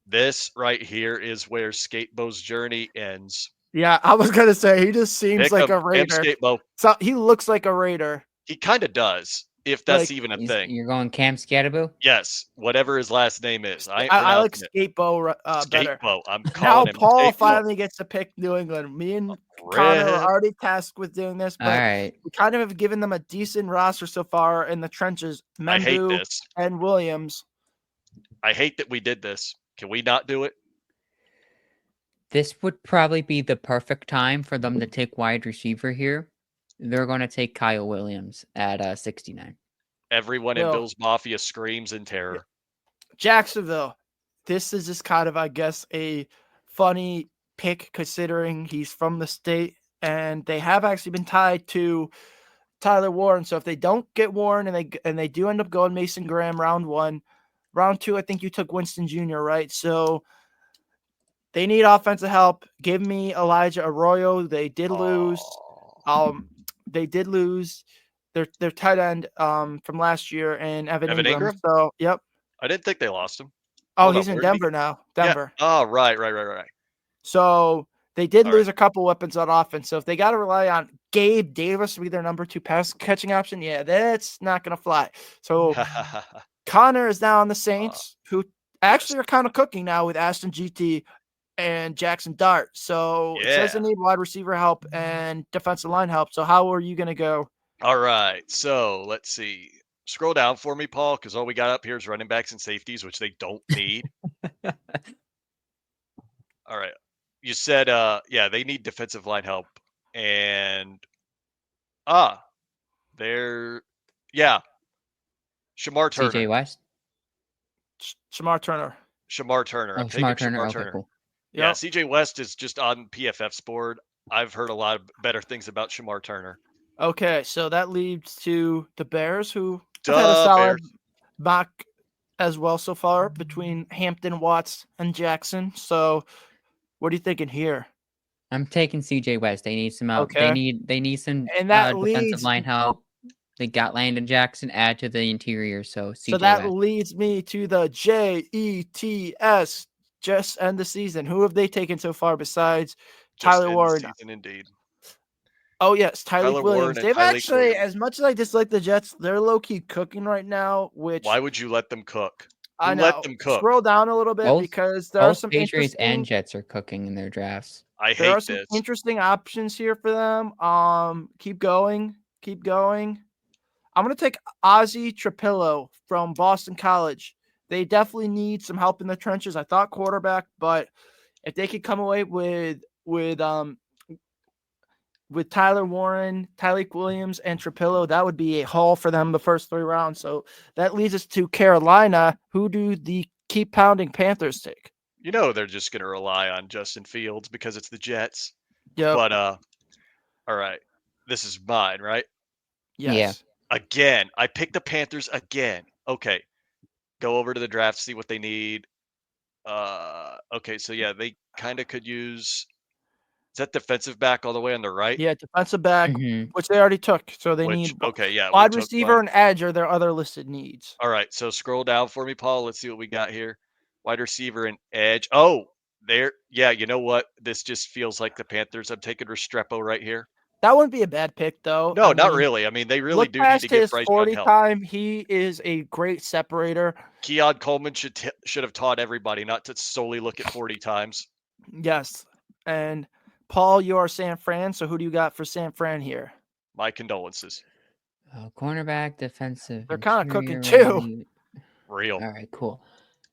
Speaker 2: This right here is where Skatebo's journey ends.
Speaker 1: Yeah, I was gonna say he just seems like a Raider. So he looks like a Raider.
Speaker 2: He kind of does. If that's even a thing.
Speaker 3: You're going Cam Skatebo?
Speaker 2: Yes, whatever his last name is.
Speaker 1: I like Skatebo better.
Speaker 2: I'm calling him
Speaker 1: Paul
Speaker 2: Skatebo.
Speaker 1: Finally gets to pick New England. Me and Connor are already tasked with doing this, but we kind of have given them a decent roster so far in the trenches. Mendu and Williams.
Speaker 2: I hate that we did this. Can we not do it?
Speaker 3: This would probably be the perfect time for them to take wide receiver here. They're going to take Kyle Williams at 69.
Speaker 2: Everyone in Bills Mafia screams in terror.
Speaker 1: Jacksonville. This is just kind of, I guess, a funny pick considering he's from the state, and they have actually been tied to Tyler Warren. So if they don't get Warren and they do end up going Mason Graham round 1, round 2, I think you took Winston Jr., right? So They need offensive help. Give me Elijah Arroyo. They did lose.
Speaker 2: Oh.
Speaker 1: They did lose their tight end from last year and Evan
Speaker 2: Evan
Speaker 1: Ingram.
Speaker 2: Ingram?
Speaker 1: So yep.
Speaker 2: I didn't think they lost him.
Speaker 1: Oh,
Speaker 2: Hold
Speaker 1: he's
Speaker 2: on,
Speaker 1: in
Speaker 2: where did he
Speaker 1: Denver
Speaker 2: go?
Speaker 1: now.
Speaker 2: Yeah.
Speaker 1: Denver.
Speaker 2: Oh, right.
Speaker 1: So they did
Speaker 2: All
Speaker 1: lose
Speaker 2: right.
Speaker 1: a couple weapons on offense. So if they got to rely on Gabe Davis to be their number 2 pass catching option, yeah, that's not going to fly. So Connor is now on the Saints, who actually are kind of cooking now with Ashton GT and Jackson Dart. So it says they
Speaker 2: Yeah.
Speaker 1: need wide receiver help and defensive line help. So how are you going to go?
Speaker 2: All right. So let's see. Scroll down for me, Paul, because all we got up here is running backs and safeties, which they don't need. All right. You said, yeah, they need defensive line help. And, they're, yeah, Shamar Turner.
Speaker 3: CJ West.
Speaker 1: Shamar Turner.
Speaker 2: Shamar Turner.
Speaker 3: Oh,
Speaker 2: I'm taking
Speaker 3: Shamar Turner.
Speaker 2: Shamar
Speaker 3: Okay,
Speaker 2: Turner.
Speaker 3: cool.
Speaker 2: Yeah,
Speaker 1: Yep.
Speaker 2: CJ West is just on PFF's board. I've heard a lot of better things about Shamar Turner.
Speaker 1: Okay, so that leads to the Bears, who have had a
Speaker 2: Duh,
Speaker 1: solid
Speaker 2: Bears.
Speaker 1: mock as well so far between Hampton, Watts, and Jackson. So what are you thinking here?
Speaker 3: I'm taking CJ West. They need some out.
Speaker 1: Okay.
Speaker 3: They need some
Speaker 1: And that
Speaker 3: defensive
Speaker 1: leads
Speaker 3: line help. They got Landon Jackson add to the interior, so CJ
Speaker 1: so that
Speaker 3: West.
Speaker 1: leads me to the JETS. Just end the season. Who have they taken so far besides
Speaker 2: Just
Speaker 1: Tyler
Speaker 2: end the
Speaker 1: Warren?
Speaker 2: season, indeed.
Speaker 1: Oh yes,
Speaker 2: Tyler
Speaker 1: Tyreek
Speaker 2: Warren
Speaker 1: Williams.
Speaker 2: and
Speaker 1: They've
Speaker 2: Tyreek
Speaker 1: actually,
Speaker 2: Williams.
Speaker 1: as much as I dislike the Jets, they're low key cooking right now. Which
Speaker 2: Why would you let them cook?
Speaker 1: I
Speaker 2: Who
Speaker 1: know.
Speaker 2: let them cook?
Speaker 1: Scroll down a little bit
Speaker 3: Both
Speaker 1: because there are
Speaker 3: both
Speaker 1: some
Speaker 3: Patriots and
Speaker 1: interesting.
Speaker 3: Jets are cooking in their drafts.
Speaker 2: I
Speaker 1: There are
Speaker 2: hate
Speaker 1: some
Speaker 2: this.
Speaker 1: interesting options here for them. Keep going. I'm gonna take Ozzie Trapillo from Boston College. They definitely need some help in the trenches. I thought quarterback, but if they could come away with Tyler Warren, Tyreek Williams, and Trapillo, that would be a haul for them the first 3 rounds. So that leads us to Carolina. Who do the keep pounding Panthers take?
Speaker 2: You know they're just going to rely on Justin Fields because it's the Jets.
Speaker 1: Yep.
Speaker 2: But all right, this is mine, right?
Speaker 1: Yes.
Speaker 2: Again, I picked the Panthers again. Okay, go over to the draft, see what they need. Okay, so yeah, they kind of could use. Is that defensive back all the way on the right?
Speaker 1: Yeah, defensive back,
Speaker 3: Mhm.
Speaker 1: which they already took. So they
Speaker 2: Which
Speaker 1: need
Speaker 2: okay, yeah, we
Speaker 1: wide
Speaker 2: took
Speaker 1: receiver
Speaker 2: one.
Speaker 1: and edge are their other listed needs.
Speaker 2: All right, so scroll down for me, Paul. Let's see what we got here. Wide receiver and edge. Oh, there. Yeah, you know what? This just feels like the Panthers. I'm taking Restrepo right here.
Speaker 1: That wouldn't be a bad pick, though.
Speaker 2: No,
Speaker 1: I
Speaker 2: not
Speaker 1: mean,
Speaker 2: really. I mean, they really
Speaker 1: look
Speaker 2: do need to
Speaker 1: past
Speaker 2: give
Speaker 1: his
Speaker 2: Bryce Young
Speaker 1: 40
Speaker 2: help.
Speaker 1: time. He is a great separator.
Speaker 2: Keon Coleman should have taught everybody not to solely look at 40 times.
Speaker 1: Yes. And Paul, you are San Fran. So who do you got for San Fran here?
Speaker 2: My condolences.
Speaker 3: Cornerback, defensive.
Speaker 1: They're kind of cooking
Speaker 3: interior, what do
Speaker 1: too.
Speaker 3: you-
Speaker 2: Real.
Speaker 3: All right, cool.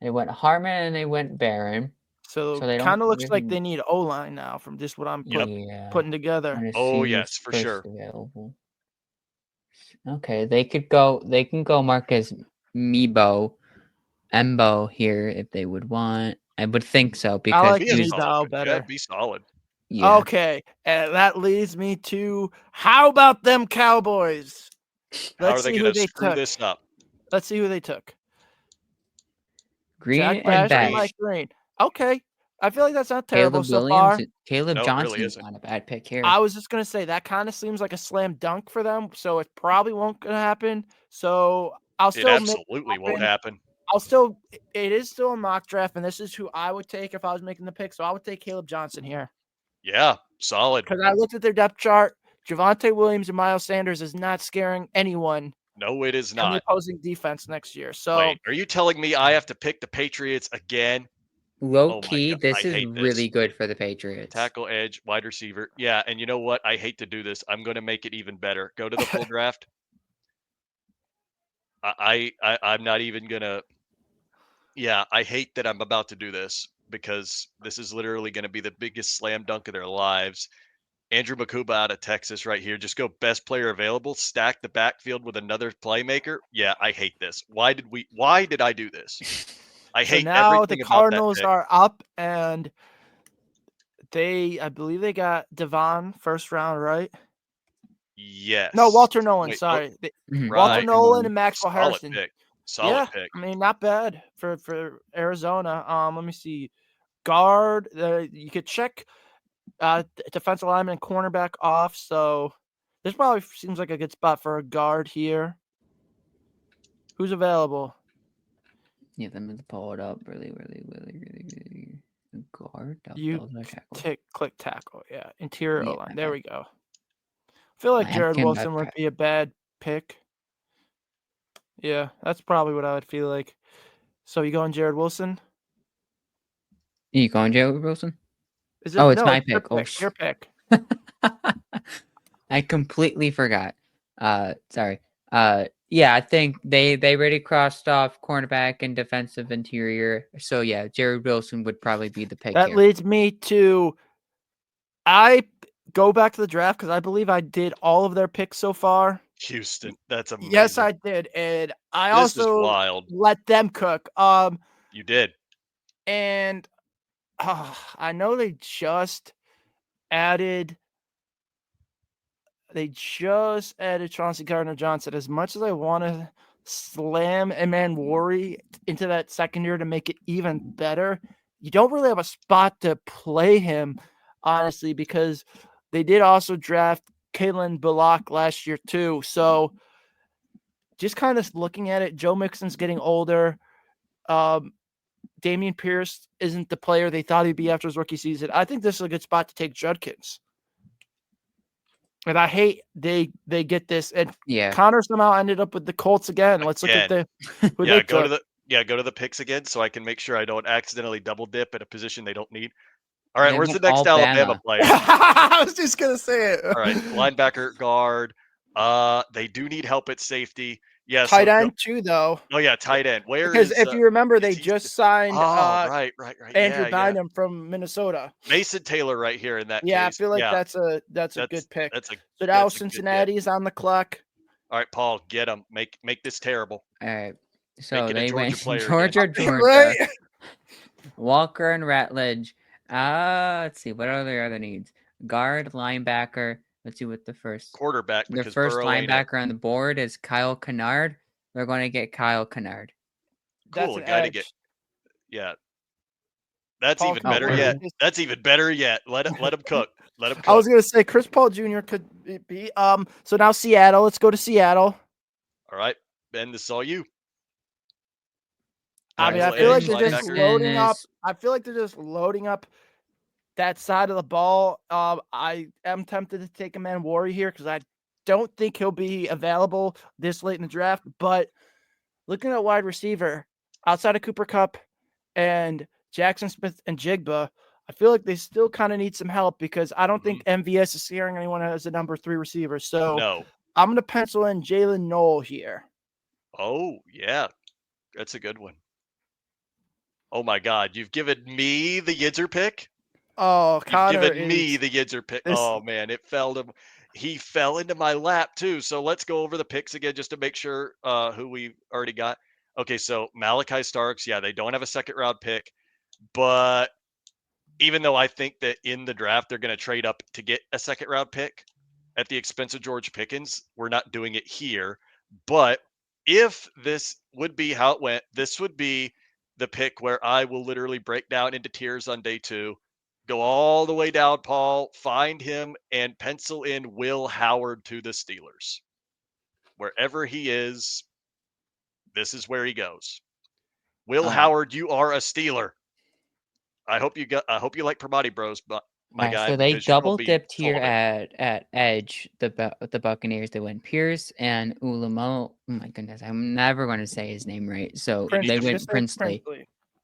Speaker 3: They went Harmon and they went Barron.
Speaker 1: So
Speaker 3: they
Speaker 1: kind of
Speaker 3: don't
Speaker 1: looks like
Speaker 3: really-
Speaker 1: they need O-line now from just what I'm
Speaker 3: Yeah.
Speaker 1: putting together.
Speaker 3: Trying to
Speaker 2: Oh,
Speaker 3: see
Speaker 2: yes,
Speaker 3: who's
Speaker 2: for
Speaker 3: first
Speaker 2: sure.
Speaker 3: Available. Okay, they can go Marcus Embo here if they would want. I would think so because
Speaker 1: like
Speaker 2: Be a
Speaker 1: Mebo
Speaker 2: solid.
Speaker 1: better.
Speaker 2: Yeah, be solid.
Speaker 3: yeah.
Speaker 1: Okay, and that leads me to how about them Cowboys?
Speaker 2: How are
Speaker 1: Let's
Speaker 2: they
Speaker 1: see who
Speaker 2: going to
Speaker 1: they
Speaker 2: screw
Speaker 1: took.
Speaker 2: this up?
Speaker 1: Let's see who they took.
Speaker 3: Green
Speaker 1: Jack
Speaker 3: and
Speaker 1: Bash and
Speaker 3: Bash.
Speaker 1: Mike Green. Okay, I feel like that's not terrible
Speaker 3: Caleb
Speaker 1: so
Speaker 3: Williams,
Speaker 1: far.
Speaker 3: Caleb
Speaker 2: No, it really
Speaker 3: Johnson's
Speaker 2: isn't.
Speaker 3: not a bad pick here.
Speaker 1: I was just gonna say that kind of seems like a slam dunk for them, so it probably won't gonna happen. So I'll
Speaker 2: It
Speaker 1: still
Speaker 2: absolutely won't happen.
Speaker 1: It is still a mock draft, and this is who I would take if I was making the pick. So I would take Caleb Johnson here
Speaker 2: Yeah, solid.
Speaker 1: because I looked at their depth chart. Javonte Williams and Miles Sanders is not scaring anyone
Speaker 2: No, it is
Speaker 1: in the
Speaker 2: not.
Speaker 1: opposing defense next year. So
Speaker 2: Wait, are you telling me I have to pick the Patriots again?
Speaker 3: Low
Speaker 2: Oh my
Speaker 3: key,
Speaker 2: God,
Speaker 3: this
Speaker 2: I
Speaker 3: is
Speaker 2: hate this.
Speaker 3: really good for the Patriots.
Speaker 2: Tackle, edge, wide receiver. Yeah, and you know what? I hate to do this. I'm going to make it even better. Go to the full draft. I'm not even going to. Yeah, I hate that I'm about to do this because this is literally going to be the biggest slam dunk of their lives. Andrew Makuba out of Texas right here. Just go best player available, stack the backfield with another playmaker. Yeah, I hate this. Why did I do this? I
Speaker 1: so
Speaker 2: hate
Speaker 1: now
Speaker 2: everything
Speaker 1: the
Speaker 2: about
Speaker 1: Cardinals
Speaker 2: that pick.
Speaker 1: are up, and I believe they got Devon first round, right?
Speaker 2: Yes.
Speaker 1: No, Walter Nolan.
Speaker 2: Wait,
Speaker 1: Sorry,
Speaker 3: Mhm.
Speaker 1: Walter
Speaker 2: right.
Speaker 1: Nolan and Maxwell
Speaker 2: Solid
Speaker 1: Harrison.
Speaker 2: pick. Solid pick.
Speaker 1: I mean, not bad for Arizona. Let me see. guard. You could check defensive lineman and cornerback off. So this probably seems like a good spot for a guard here. Who's available?
Speaker 3: Yeah, let me pull it up really. Guard.
Speaker 1: You
Speaker 3: That was tackle.
Speaker 1: click tackle. Yeah, interior
Speaker 3: Yeah,
Speaker 1: O-line. There
Speaker 3: okay.
Speaker 1: we go. I feel like
Speaker 3: I
Speaker 1: Jared
Speaker 3: can
Speaker 1: Wilson would be a bad pick. Yeah, that's probably what I would feel like. So you going Jared Wilson?
Speaker 3: You going Jared Wilson?
Speaker 1: Is it?
Speaker 3: Oh, it's
Speaker 1: No,
Speaker 3: my
Speaker 1: it's your
Speaker 3: pick. Oh,
Speaker 1: Your pick.
Speaker 3: I completely forgot. Sorry. Yeah, I think they already crossed off cornerback and defensive interior. So yeah, Jared Wilson would probably be the pick
Speaker 1: That
Speaker 3: here.
Speaker 1: leads me to. I go back to the draft because I believe I did all of their picks so far.
Speaker 2: Houston. That's amazing.
Speaker 1: Yes, I did, and I
Speaker 2: This is
Speaker 1: also
Speaker 2: wild.
Speaker 1: let them cook.
Speaker 2: You did.
Speaker 1: And I know they just added Chauncey Gardner-Johnson. As much as I want to slam Eman Worry into that secondary to make it even better, you don't really have a spot to play him, honestly, because they did also draft Kalen Bullock last year too. So just kind of looking at it, Joe Mixon's getting older. Damian Pierce isn't the player they thought he'd be after his rookie season. I think this is a good spot to take Judkins. And I hate they get this. And
Speaker 3: Yeah.
Speaker 1: Connor somehow ended up with the Colts again. Let's look at who they
Speaker 2: go
Speaker 1: took.
Speaker 2: go to the picks again so I can make sure I don't accidentally double dip at a position they don't need. All right,
Speaker 3: They
Speaker 2: where's the
Speaker 3: went
Speaker 2: next Alabama player?
Speaker 1: I was just gonna say it.
Speaker 2: All right, linebacker, guard. They do need help at safety. Yeah,
Speaker 1: tight end too, though.
Speaker 2: Oh yeah, tight end. Where
Speaker 1: because
Speaker 2: is?
Speaker 1: if you remember, they
Speaker 2: he
Speaker 1: just signed
Speaker 2: right.
Speaker 1: Andrew
Speaker 2: Yeah.
Speaker 1: Bynum from Minnesota.
Speaker 2: Mason Taylor right here in that
Speaker 1: Yeah,
Speaker 2: case.
Speaker 1: I feel like that's a good pick.
Speaker 2: So
Speaker 1: now Cincinnati's on the clock.
Speaker 2: All right, Paul, get him. Make this terrible.
Speaker 3: All right. So
Speaker 2: Make it a
Speaker 3: they
Speaker 2: Georgia
Speaker 3: went
Speaker 2: player
Speaker 3: Georgia,
Speaker 1: Right?
Speaker 3: Walker and Ratledge. Let's see. What are their other needs? Guard, linebacker. Let's see what the first
Speaker 2: quarterback.
Speaker 3: Their first linebacker on the board is Kyle Kennard. They're going to get Kyle Kennard.
Speaker 2: Cool. Got to get. That's
Speaker 1: Paul
Speaker 2: even better yet. That's even better yet. Let him cook. Let him cook.
Speaker 1: I was gonna say Chris Paul Jr. could be. So now Seattle. Let's go to Seattle.
Speaker 2: All right, Ben. This is all you.
Speaker 1: I mean, I feel like they're just loading up. I feel like they're just loading up that side of the ball. I am tempted to take a man Worry here because I don't think he'll be available this late in the draft. But looking at wide receiver, outside of Cooper Kupp and Jackson Smith and Jigba, I feel like they still kind of need some help because I don't think MVS is scaring anyone as a number 3 receiver. So
Speaker 2: no.
Speaker 1: I'm going to pencil in Jalen Noel here.
Speaker 2: Oh, yeah. That's a good one. Oh, my God. You've given me the Yidzer pick?
Speaker 1: Oh, Connor
Speaker 2: You've given me the Yidzer pick. Oh, man. He fell into my lap, too. So let's go over the picks again just to make sure who we already got. Okay, so Malachi Starks, yeah, they don't have a second-round pick. But even though I think that in the draft they're going to trade up to get a second-round pick at the expense of George Pickens, we're not doing it here. But if this would be how it went, this would be the pick where I will literally break down into tears on day 2, go all the way down, Paul, find him, and pencil in Will Howard to the Steelers. Wherever he is, this is where he goes. Will Howard, you are a Steeler. I hope you like Primati Bros, but my guy.
Speaker 3: So they double dipped here at edge. The Buccaneers. They went Pierce and Ulamo. Oh my goodness, I'm never going to say his name right. So they went Princely.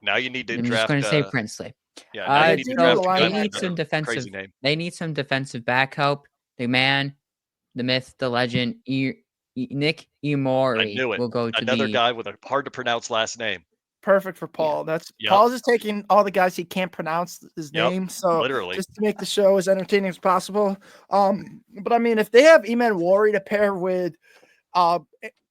Speaker 2: Now you need to
Speaker 3: I'm
Speaker 2: draft.
Speaker 3: just going to say Princely.
Speaker 2: Yeah, now you need to draft.
Speaker 3: They need some defensive.
Speaker 2: Crazy name.
Speaker 3: They need some defensive back help. The man, the myth, the legend, Nick Emori will go to
Speaker 2: another guy with a hard to pronounce last name.
Speaker 1: Perfect for Paul. Paul's just taking all the guys he can't pronounce his name, so
Speaker 2: literally
Speaker 1: just to make the show as entertaining as possible. But I mean, if they have Eman Worry to pair with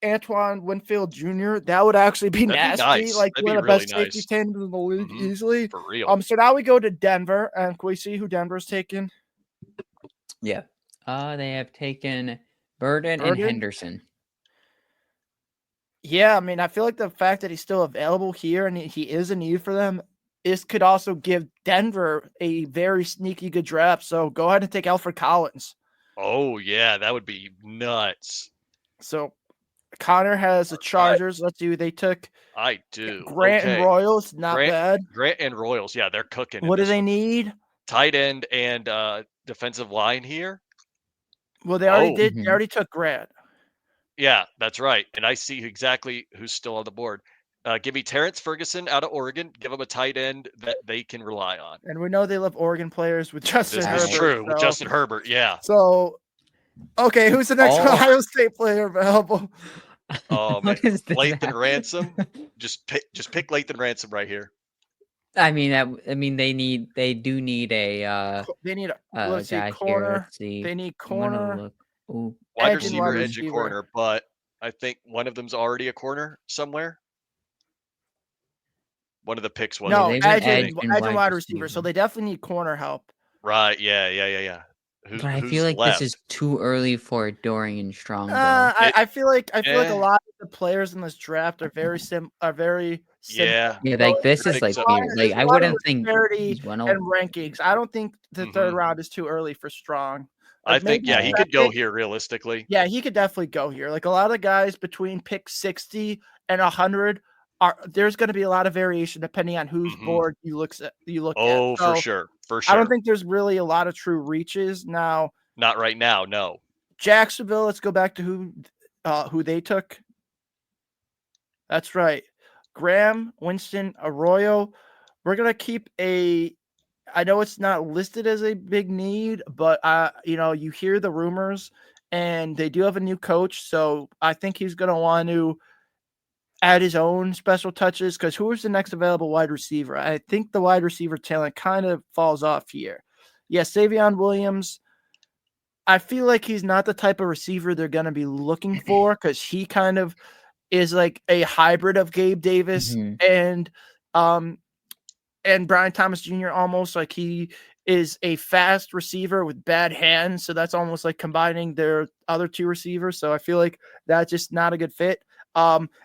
Speaker 1: Antoine Winfield Jr., that would actually be nasty.
Speaker 2: Nice.
Speaker 1: Like
Speaker 2: That'd
Speaker 1: one of the best safety tandems in the league, easily.
Speaker 2: For real.
Speaker 1: So now we go to Denver, and can we see who Denver's taken?
Speaker 3: Yeah. They have taken Burden and Henderson.
Speaker 1: Yeah, I mean, I feel like the fact that he's still available here and he is a need for them, this could also give Denver a very sneaky good draft. So go ahead and take Alfred Collins.
Speaker 2: Oh yeah, that would be nuts.
Speaker 1: So Connor has the Chargers. Let's see who they took.
Speaker 2: I do.
Speaker 1: Grant and
Speaker 2: Okay.
Speaker 1: Royals, not bad.
Speaker 2: Grant and Royals, yeah, they're cooking.
Speaker 1: What do they need?
Speaker 2: Tight end and defensive line here.
Speaker 1: Well, they already did. They already took Grant.
Speaker 2: Yeah, that's right. And I see exactly who's still on the board. Give me Terrence Ferguson out of Oregon. Give them a tight end that they can rely on.
Speaker 1: And we know they love Oregon players with Justin Herbert.
Speaker 2: This is true. With Justin Herbert, yeah.
Speaker 1: So, okay, who's the next Ohio State player available?
Speaker 2: Oh man, Lathan Ransom. Just pick Lathan Ransom right here.
Speaker 3: I mean, they do need a
Speaker 1: they need a
Speaker 3: let's
Speaker 1: see,
Speaker 3: guy
Speaker 1: corner.
Speaker 3: Here. Let's see.
Speaker 1: They need corner.
Speaker 2: Wide receiver, edge, and corner, but I think one of them's already a corner somewhere. One of the picks was
Speaker 1: edge and wide receiver. So they definitely need corner help.
Speaker 2: Right? Yeah.
Speaker 3: But I feel like this is too early for Dorian Strong.
Speaker 1: I feel like a lot of the players in this draft are very simple.
Speaker 2: Yeah,
Speaker 3: like this is like I wouldn't think
Speaker 1: and rankings. I don't think the third round is too early for Strong.
Speaker 2: Like I think he could go here realistically.
Speaker 1: Yeah, he could definitely go here. Like a lot of guys between pick 60 and 100 there's going to be a lot of variation depending on whose board you look at.
Speaker 2: Oh, so, for sure.
Speaker 1: I don't think there's really a lot of true reaches now.
Speaker 2: Not right now, no.
Speaker 1: Jacksonville. Let's go back to who they took. That's right, Graham, Winston, Arroyo. We're gonna keep I know it's not listed as a big need, but you hear the rumors, and they do have a new coach, so I think he's gonna want to add his own special touches, because who is the next available wide receiver? I think the wide receiver talent kind of falls off here. Yes, Savion Williams. I feel like he's not the type of receiver they're going to be looking for, because he kind of is like a hybrid of Gabe Davis and Brian Thomas Jr. almost. Like he is a fast receiver with bad hands, so that's almost like combining their other two receivers. So I feel like that's just not a good fit.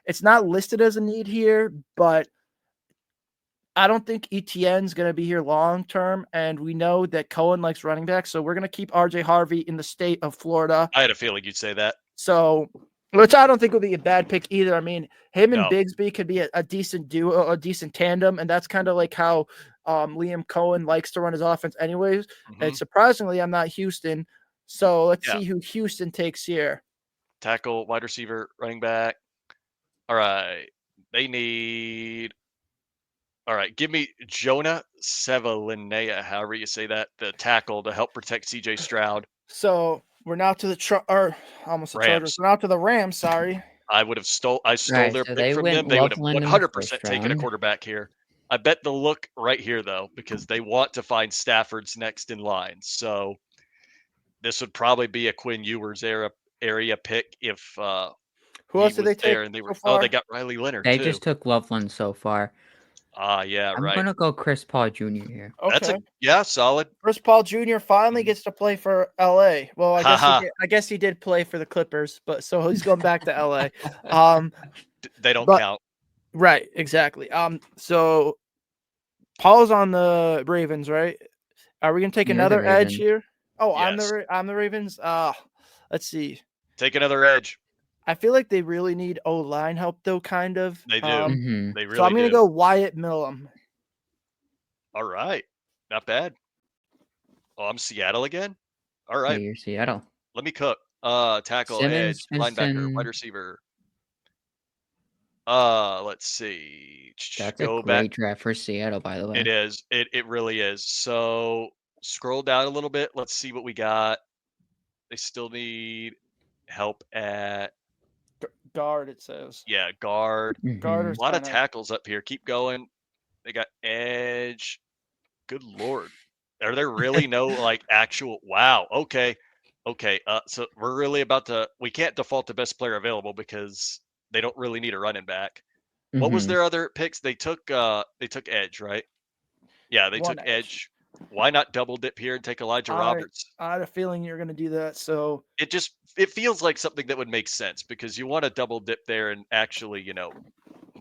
Speaker 1: It's not listed as a need here, but I don't think ETN's going to be here long term, and we know that Cohen likes running backs, so we're going to keep RJ Harvey in the state of Florida.
Speaker 2: I had a feeling you'd say that.
Speaker 1: So, which I don't think would be a bad pick either. I mean, him and Bigsby could be a decent duo, a decent tandem, and that's kind of like how Liam Cohen likes to run his offense anyways. And surprisingly, I'm not Houston, so let's see who Houston takes here.
Speaker 2: Tackle, wide receiver, running back. All right. They need. All right. Give me Jonah Sevalinea, however you say that, the tackle to help protect CJ Stroud.
Speaker 1: So we're now to the Chargers. We're now to the Rams. Sorry.
Speaker 2: I stole their pick from them. They would have 100% taken a quarterback here. I bet they'll look right here, though, because they want to find Stafford's next in line. So this would probably be a Quinn Ewers area pick if
Speaker 1: who else did they take?
Speaker 2: And they were, they got Riley Leonard.
Speaker 3: They just took Loveland so far.
Speaker 2: Yeah,
Speaker 3: I'm gonna go Chris Paul Jr. here.
Speaker 1: Okay.
Speaker 2: That's solid.
Speaker 1: Chris Paul Jr. finally gets to play for LA. Well, I guess he did play for the Clippers, but so he's going back to LA.
Speaker 2: They don't count.
Speaker 1: Right, exactly. So Paul's on the Ravens, right? Are we gonna take another edge here? Oh, yes. I'm the Ravens. Let's see.
Speaker 2: Take another edge.
Speaker 1: I feel like they really need O-line help, though, kind of.
Speaker 2: They do. They really do.
Speaker 1: So I'm going to go Wyatt Millum.
Speaker 2: All right. Not bad. Oh, I'm Seattle again? All right.
Speaker 3: Yeah, you're Seattle.
Speaker 2: Let me cook. Tackle,
Speaker 3: Simmons,
Speaker 2: edge, linebacker, wide receiver. Let's see.
Speaker 3: That's a great draft for Seattle, by the way.
Speaker 2: It is. It really is. So scroll down a little bit. Let's see what we got. They still need help at
Speaker 1: guard, it says.
Speaker 2: Yeah, guard.
Speaker 1: Guard.
Speaker 2: A lot of tackles up here. Keep going. They got edge. Good Lord. Are there really no like actual wow. Okay. So we're really we can't default to best player available because they don't really need a running back. What was their other picks? They took edge, right? Yeah, they took edge. Why not double dip here and take Elijah Roberts?
Speaker 1: I had a feeling you're going to do that. So
Speaker 2: it feels like something that would make sense because you want to double dip there and actually,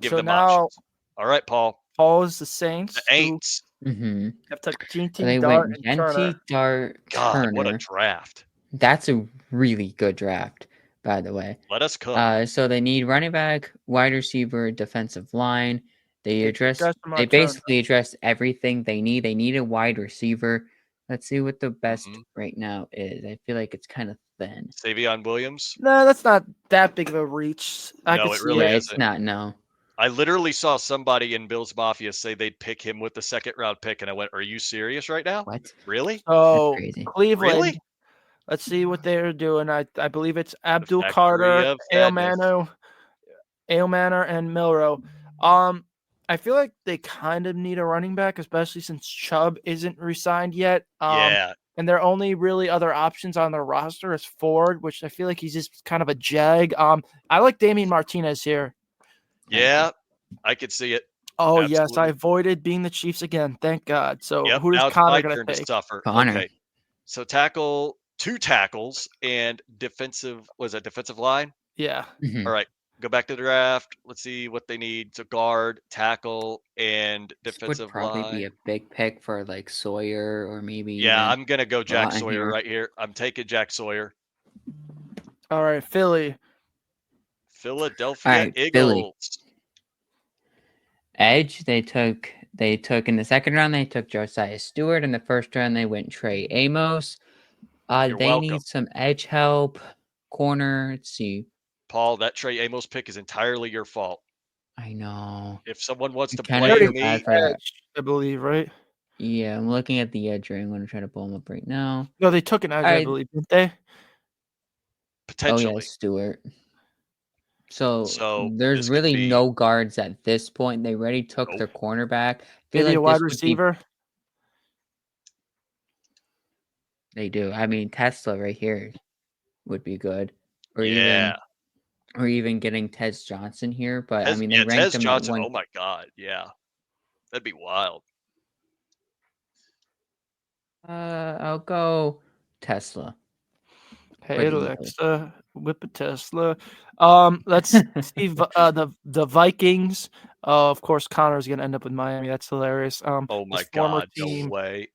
Speaker 2: give them options. All right, Paul.
Speaker 1: Follows the Saints.
Speaker 2: The Aints.
Speaker 3: Mm-hmm.
Speaker 1: Have took
Speaker 3: So
Speaker 1: Genty,
Speaker 3: they
Speaker 1: Dart,
Speaker 3: went
Speaker 1: and Turner.
Speaker 3: Genty, Dart,
Speaker 2: God, what a
Speaker 3: Turner.
Speaker 2: draft.
Speaker 3: That's a really good draft, by the way.
Speaker 2: Let us cook.
Speaker 3: So they need running back, wide receiver, defensive line. They basically address everything they need. They need a wide receiver. Let's see what the best right now is. I feel like it's kind of thin.
Speaker 2: Savion Williams.
Speaker 1: No, that's not that big of a reach. I
Speaker 2: No,
Speaker 1: can
Speaker 2: it
Speaker 1: see
Speaker 2: really
Speaker 1: it.
Speaker 3: It's
Speaker 2: isn't.
Speaker 3: not. No.
Speaker 2: I literally saw somebody in Bills Mafia say they'd pick him with the second round pick, and I went, "Are you serious right now?
Speaker 3: What?
Speaker 2: Really?
Speaker 1: So
Speaker 3: crazy.
Speaker 1: Cleveland.
Speaker 2: Really?"
Speaker 1: Let's see what they're doing. I believe it's Abdul
Speaker 2: factory
Speaker 1: Carter,
Speaker 2: of sadness.
Speaker 1: Ailmanor, and Milrow. I feel like they kind of need a running back, especially since Chubb isn't re-signed yet.
Speaker 2: Yeah,
Speaker 1: And their only really other options on their roster is Ford, which I feel like he's just kind of a jag. I like Damian Martinez here.
Speaker 2: yeah, I could see it.
Speaker 1: Oh yes,
Speaker 2: Absolutely.
Speaker 1: I avoided being the Chiefs again. Thank God. So
Speaker 2: Yep,
Speaker 1: who
Speaker 2: now
Speaker 1: is
Speaker 2: it's my
Speaker 1: Connor gonna
Speaker 2: turn to
Speaker 1: take?
Speaker 2: suffer.
Speaker 3: Connor.
Speaker 2: Okay, so two tackles, and defensive. Was that defensive line?
Speaker 1: Yeah.
Speaker 3: Mhm.
Speaker 2: All right, go back to the draft. Let's see what they need. So guard, tackle, and
Speaker 3: This
Speaker 2: defensive
Speaker 3: would probably
Speaker 2: line.
Speaker 3: be a big pick for like Sawyer or maybe
Speaker 2: Yeah,
Speaker 3: even
Speaker 2: I'm gonna go Jack
Speaker 3: Broughton
Speaker 2: Sawyer
Speaker 3: here.
Speaker 2: right here. I'm taking Jack Sawyer.
Speaker 1: All right, Philly.
Speaker 2: Philadelphia
Speaker 3: All right,
Speaker 2: Eagles.
Speaker 3: Philly. Edge, they took in the second round, they took Josiah Stewart. In the first round, they went Trey Amos.
Speaker 2: You're
Speaker 3: They
Speaker 2: welcome.
Speaker 3: need some edge help. Corner, let's see.
Speaker 2: Paul, that Trey Amos pick is entirely your fault.
Speaker 3: I know.
Speaker 2: If someone wants to
Speaker 3: kinda
Speaker 2: blame
Speaker 3: feel
Speaker 2: me,
Speaker 3: bad for that.
Speaker 1: Edge, I believe, right?
Speaker 3: Yeah, I'm looking at the edge right. I'm going to try to pull him up right now.
Speaker 1: No, they took an edge, I
Speaker 3: Alright.
Speaker 1: believe, didn't they?
Speaker 3: Oh,
Speaker 2: potentially.
Speaker 3: yeah, Stewart. So
Speaker 2: So
Speaker 3: there's
Speaker 2: this could
Speaker 3: really
Speaker 2: be
Speaker 3: no guards at this point. They already took their
Speaker 2: Nope.
Speaker 3: cornerback. Feel
Speaker 1: Maybe a
Speaker 3: like
Speaker 1: wide
Speaker 3: this would be.
Speaker 1: receiver.
Speaker 3: They do. I mean, Tesla right here would be good, or
Speaker 2: yeah.
Speaker 3: even getting Tez Johnson here. But I mean, they
Speaker 2: Yeah,
Speaker 3: ranked
Speaker 2: Tez
Speaker 3: him
Speaker 2: Johnson.
Speaker 3: at
Speaker 2: Oh
Speaker 3: one.
Speaker 2: my God, yeah, that'd be wild.
Speaker 3: I'll go Tesla.
Speaker 1: Hey
Speaker 3: Pretty
Speaker 1: Alexa, whip a Tesla. Let's see the Vikings. Of course, Connor's gonna end up with Miami. That's hilarious.
Speaker 2: Oh my
Speaker 1: His former
Speaker 2: God,
Speaker 1: team.
Speaker 2: no way.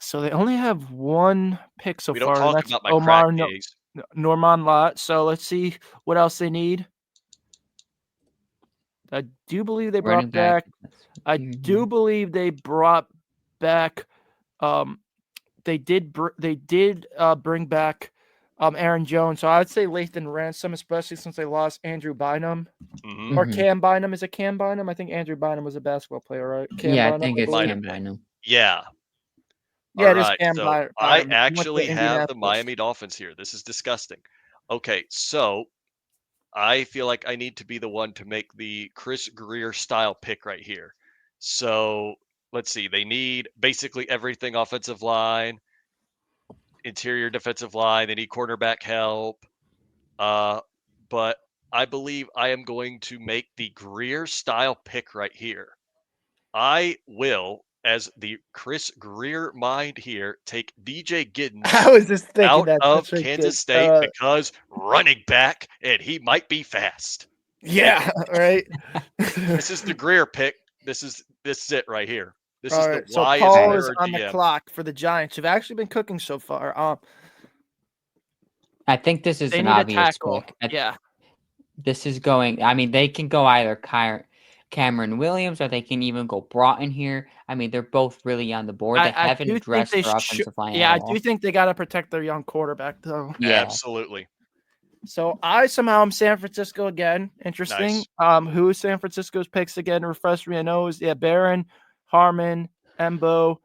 Speaker 1: So they only have one pick so
Speaker 2: We don't
Speaker 1: far.
Speaker 2: talk
Speaker 1: That's
Speaker 2: about my crack
Speaker 1: Omar
Speaker 2: days.
Speaker 1: Norman Lott. So let's see what else they need. I do believe they
Speaker 3: running
Speaker 1: brought back.
Speaker 3: back.
Speaker 1: I do believe they brought back. They did bring back Aaron Jones. So I'd say Lathan Ransom, especially since they lost Andrew Bynum.
Speaker 2: Mhm.
Speaker 1: Or Cam Bynum. Is it Cam Bynum? I think Andrew Bynum was a basketball player, right? Cam
Speaker 3: Yeah, I
Speaker 1: Bynum,
Speaker 3: think it's
Speaker 1: believe.
Speaker 2: Might have
Speaker 3: Cam
Speaker 2: been.
Speaker 3: Bynum.
Speaker 2: Yeah.
Speaker 1: Yeah,
Speaker 2: All
Speaker 1: it is
Speaker 2: right.
Speaker 1: Cam
Speaker 2: So
Speaker 1: Bynum.
Speaker 2: I
Speaker 1: He went to
Speaker 2: actually have the
Speaker 1: Indianapolis.
Speaker 2: Miami Dolphins here. This is disgusting. Okay, so I feel like I need to be the one to make the Chris Greer style pick right here. So let's see. They need basically everything: offensive line, interior defensive line. They need cornerback help. But I believe I am going to make the Greer style pick right here. I will, as the Chris Greer mind here, take DJ Giddens
Speaker 1: I was just thinking
Speaker 2: out
Speaker 1: that.
Speaker 2: of
Speaker 1: That's
Speaker 2: Kansas
Speaker 1: good.
Speaker 2: State because running back, and he might be fast.
Speaker 1: Yeah, right.
Speaker 2: This is the Greer pick. This is it right here. This
Speaker 1: All
Speaker 2: is
Speaker 1: right,
Speaker 2: the
Speaker 1: so
Speaker 2: why is
Speaker 1: Paul
Speaker 2: there
Speaker 1: is
Speaker 2: a
Speaker 1: on the
Speaker 2: GM.
Speaker 1: clock for the Giants. Who've actually been cooking so far.
Speaker 3: I think this is
Speaker 1: They
Speaker 3: an
Speaker 1: need a
Speaker 3: obvious
Speaker 1: tackle.
Speaker 3: pick.
Speaker 1: Yeah,
Speaker 3: This is going. I mean, they can go either Cameron Williams or they can even go Broughton here. I mean, they're both really on the board. They
Speaker 1: I
Speaker 3: haven't
Speaker 1: do think
Speaker 3: addressed
Speaker 1: they
Speaker 3: their
Speaker 1: should.
Speaker 3: offensive line
Speaker 1: Yeah,
Speaker 3: at
Speaker 1: I
Speaker 3: all.
Speaker 1: do think they got to protect their young quarterback though.
Speaker 3: Yeah.
Speaker 2: Absolutely.
Speaker 1: So I somehow am San Francisco again. Interesting.
Speaker 2: Nice.
Speaker 1: Who is San Francisco's picks again? Refresh me. I know it was Barron, Harmon, Embo.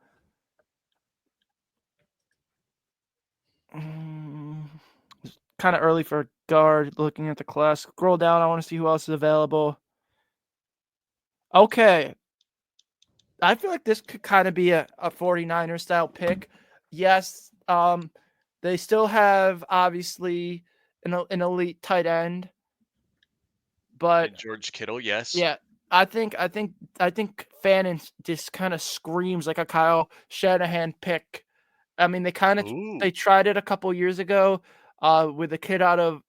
Speaker 1: It's kind of early for a guard. Looking at the class, scroll down. I want to see who else is available. Okay. I feel like this could kind of be a 49er style pick. Yes, they still have obviously an elite tight end, but
Speaker 2: And George Kittle, yes.
Speaker 1: yeah, I think Fannin just kind of screams like a Kyle Shanahan pick. I mean, they
Speaker 2: Ooh.
Speaker 1: tried it a couple years ago with a kid out of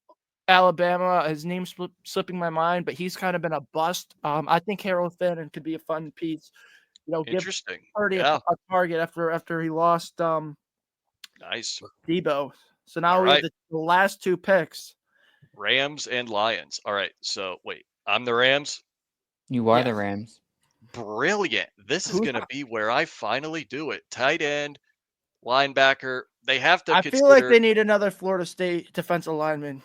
Speaker 1: Alabama. His name's slipping my mind, but he's kind of been a bust. I think Harold Finn could be a fun piece. Give
Speaker 2: Interesting.
Speaker 1: Purdy
Speaker 2: Yeah.
Speaker 1: a target after he lost
Speaker 2: Nice.
Speaker 1: Debo. So now
Speaker 2: All
Speaker 1: we have
Speaker 2: right.
Speaker 1: the last two picks.
Speaker 2: Rams and Lions. All right. So wait, I'm the Rams.
Speaker 3: You are the
Speaker 1: Yes.
Speaker 3: Rams.
Speaker 2: Brilliant. This is
Speaker 1: Who's
Speaker 2: going to be where I finally do it. Tight end, linebacker. They have to
Speaker 1: I feel like
Speaker 2: consider.
Speaker 1: they need another Florida State defensive lineman.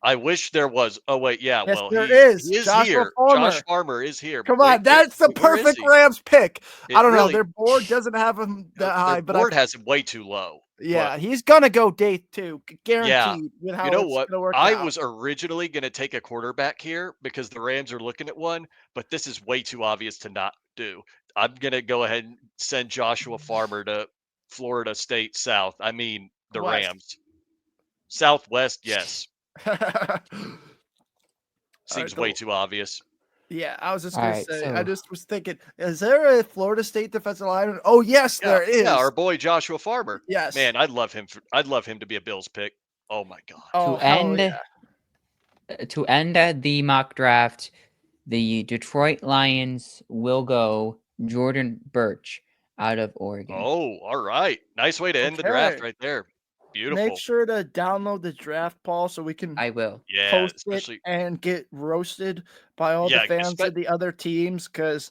Speaker 2: I wish there was. Oh wait, yeah.
Speaker 1: Yes,
Speaker 2: Well,
Speaker 1: there
Speaker 2: he
Speaker 1: is.
Speaker 2: is
Speaker 1: Joshua
Speaker 2: here.
Speaker 1: Farmer.
Speaker 2: Josh Farmer is here.
Speaker 1: Come
Speaker 2: Wait,
Speaker 1: on, that's the
Speaker 2: where is
Speaker 1: perfect
Speaker 2: he?
Speaker 1: Rams pick. I don't know.
Speaker 2: Really,
Speaker 1: Their board doesn't have him that high,
Speaker 2: their
Speaker 1: but
Speaker 2: board has him way too low.
Speaker 1: yeah, he's gonna go day 2, guaranteed. With how
Speaker 2: You know
Speaker 1: it's
Speaker 2: what?
Speaker 1: gonna work
Speaker 2: I
Speaker 1: out.
Speaker 2: was originally going to take a quarterback here because the Rams are looking at one, but this is way too obvious to not do. I'm going to go ahead and send Joshua Farmer to Florida State South. I mean, the
Speaker 1: West.
Speaker 2: Rams. Southwest, yes. Seems
Speaker 1: the-
Speaker 2: way too obvious.
Speaker 1: Yeah, I was just
Speaker 3: All
Speaker 1: gonna
Speaker 3: right,
Speaker 1: say. I
Speaker 3: so-
Speaker 1: just was thinking, is there a Florida State defensive lineman? Oh yes, there is.
Speaker 2: Yeah, our boy Joshua Farmer.
Speaker 1: Yes.
Speaker 2: Man, I'd love him to be a Bills pick. Oh my god.
Speaker 1: Oh,
Speaker 3: to
Speaker 1: hell
Speaker 3: end
Speaker 1: yeah.
Speaker 3: to end the mock draft, the Detroit Lions will go Jordan Birch out of Oregon.
Speaker 2: Oh, all right. Nice way to end the draft
Speaker 1: Okay.
Speaker 2: right there. Beautiful.
Speaker 1: Make sure to download the draft, Paul, so we can
Speaker 3: I will.
Speaker 2: Yeah,
Speaker 1: post
Speaker 2: especially
Speaker 1: it and get roasted by all
Speaker 2: Yeah,
Speaker 1: the fans of the other teams, because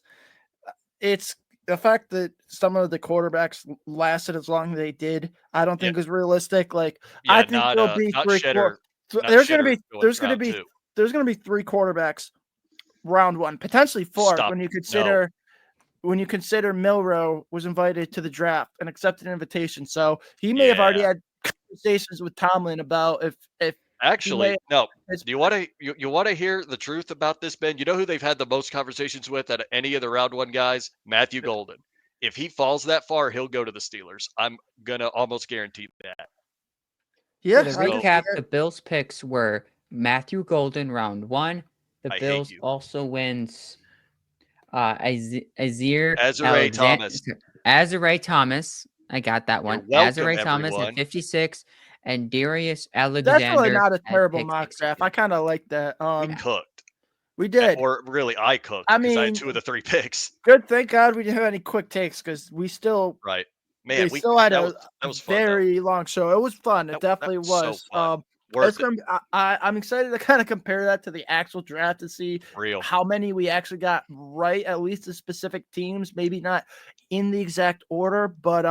Speaker 1: it's the fact that some of the quarterbacks lasted as long as they did. I don't think is realistic. Like I think there'll be
Speaker 2: not
Speaker 1: three.
Speaker 2: Shedder. not
Speaker 1: There's
Speaker 2: Shedder
Speaker 1: gonna be
Speaker 2: going
Speaker 1: there's gonna
Speaker 2: round
Speaker 1: be
Speaker 2: two.
Speaker 1: there's gonna be 3 quarterbacks round 1, potentially 4
Speaker 2: Stop.
Speaker 1: when you
Speaker 2: No.
Speaker 1: consider Milrow was invited to the draft and accepted an invitation. So he may have already
Speaker 2: Yeah.
Speaker 1: had conversations with Tomlin about if
Speaker 2: Actually, no.
Speaker 1: his-
Speaker 2: Do you want to you want to hear the truth about this, Ben? You know who they've had the most conversations with out of any of the round 1 guys? Matthew Golden. If he falls that far, he'll go to the Steelers. I'm gonna almost guarantee that.
Speaker 1: yeah,
Speaker 3: To
Speaker 2: So-
Speaker 3: recap, the Bills picks were Matthew Golden round 1. The
Speaker 2: I hate
Speaker 3: Bills
Speaker 2: you.
Speaker 3: also wins Azir
Speaker 2: Azure Thomas.
Speaker 3: Azure Thomas. I got that one.
Speaker 2: welcome,
Speaker 3: Azure Thomas
Speaker 2: everyone.
Speaker 3: at 56 and Darius Alexander.
Speaker 1: definitely not a
Speaker 3: at
Speaker 1: terrible
Speaker 3: pick
Speaker 1: mock
Speaker 3: 62.
Speaker 1: draft. I kind of like that.
Speaker 2: We cooked.
Speaker 1: We did.
Speaker 2: Or really, I cooked
Speaker 1: I
Speaker 2: because I
Speaker 1: mean-
Speaker 2: had 2 of the 3 picks.
Speaker 1: Good. Thank God we didn't have any quick takes, because we still
Speaker 2: Right. Man,
Speaker 1: we still had
Speaker 2: that
Speaker 1: a
Speaker 2: was fun. though.
Speaker 1: very long show. It was fun. It
Speaker 2: That
Speaker 1: definitely
Speaker 2: was so
Speaker 1: was.
Speaker 2: fun.
Speaker 1: It's
Speaker 2: Worth it.
Speaker 1: gonna be, I'm excited to kind of compare that to the actual draft to see
Speaker 2: Real.
Speaker 1: how many we actually got right, at least the specific teams, maybe not in the exact order, but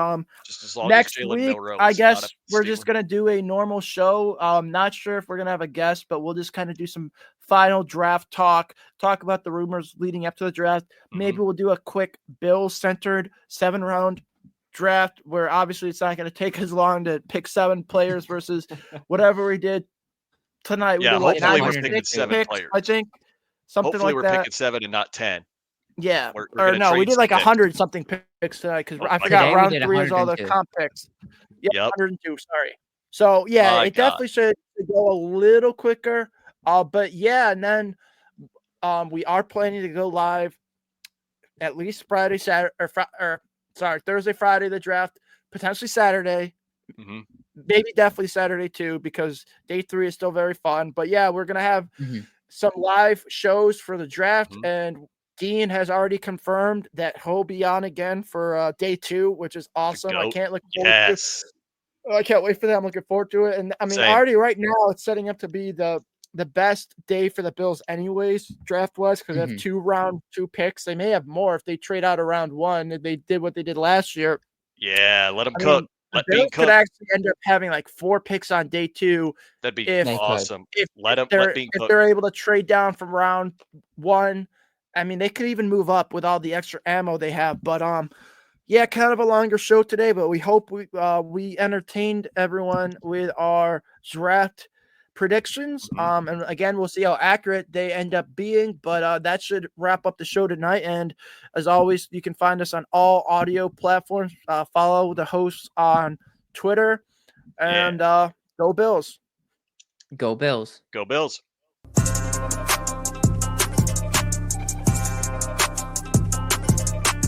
Speaker 2: Just as long
Speaker 1: next
Speaker 2: as Jalen
Speaker 1: week
Speaker 2: Milrow
Speaker 1: I
Speaker 2: is not
Speaker 1: guess
Speaker 2: a
Speaker 1: we're just
Speaker 2: Steeler.
Speaker 1: gonna do a normal show. Not sure if we're gonna have a guest, but we'll just kind of do some final draft talk about the rumors leading up to the draft. Maybe
Speaker 2: Mhm.
Speaker 1: we'll do a quick Bills centered 7-round draft where obviously it's not going to take as long to pick 7 players versus whatever we did tonight. We
Speaker 2: Yeah,
Speaker 1: did like
Speaker 2: hopefully
Speaker 3: we're
Speaker 1: 96
Speaker 3: picking
Speaker 2: 7
Speaker 1: picks,
Speaker 2: players.
Speaker 1: I think, something
Speaker 2: Hopefully,
Speaker 1: like
Speaker 2: we're
Speaker 1: that.
Speaker 2: picking 7 and not 10.
Speaker 1: Yeah,
Speaker 2: we're
Speaker 1: or
Speaker 2: gonna
Speaker 1: no, we
Speaker 2: trade
Speaker 1: did like
Speaker 2: some picks.
Speaker 1: 100 something picks tonight because
Speaker 2: Oh
Speaker 1: I
Speaker 2: my
Speaker 1: forgot
Speaker 3: God. Today we
Speaker 1: round
Speaker 3: did
Speaker 1: 3 is all the
Speaker 3: 102.
Speaker 1: comp picks. Yeah,
Speaker 2: Yep.
Speaker 1: 102. Sorry. So yeah,
Speaker 2: My
Speaker 1: it
Speaker 2: God.
Speaker 1: definitely should go a little quicker. But yeah, and then we are planning to go live at least Friday, Saturday, or Thursday, Friday, the draft, potentially Saturday.
Speaker 2: hmm
Speaker 1: Maybe definitely Saturday too, because day 3 is still very fun. But yeah, we're gonna have
Speaker 3: Mhm.
Speaker 1: some live shows for the draft,
Speaker 2: Mhm.
Speaker 1: and Dean has already confirmed that he'll be on again for day 2, which is awesome. I
Speaker 2: goat.
Speaker 1: can't look forward to.
Speaker 2: Yes.
Speaker 1: I can't wait for that. I'm looking forward to it. And I mean,
Speaker 2: Same.
Speaker 1: already right now, it's setting up to be the best day for the Bills, anyways, draft wise, because they have 2 round 2 picks. They may have more if they trade out of round 1 and they did what they did last year.
Speaker 2: Yeah, let them
Speaker 1: I
Speaker 2: cook.
Speaker 1: mean,
Speaker 2: Let
Speaker 1: the
Speaker 2: Bean
Speaker 1: Bills could
Speaker 2: cook.
Speaker 1: actually end up having like 4 picks on day 2
Speaker 2: That'd be
Speaker 1: if-
Speaker 3: They could.
Speaker 2: awesome.
Speaker 1: if
Speaker 2: Let Bean
Speaker 1: if
Speaker 2: cook.
Speaker 1: they're able to trade down from round 1. I mean, they could even move up with all the extra ammo they have. But yeah, kind of a longer show today, but we hope we entertained everyone with our draft predictions.
Speaker 2: Mhm.
Speaker 1: And again, we'll see how accurate they end up being. But that should wrap up the show tonight. And as always, you can find us on all audio platforms. Follow the hosts on Twitter, and go Bills.
Speaker 3: Go Bills.
Speaker 2: Go Bills.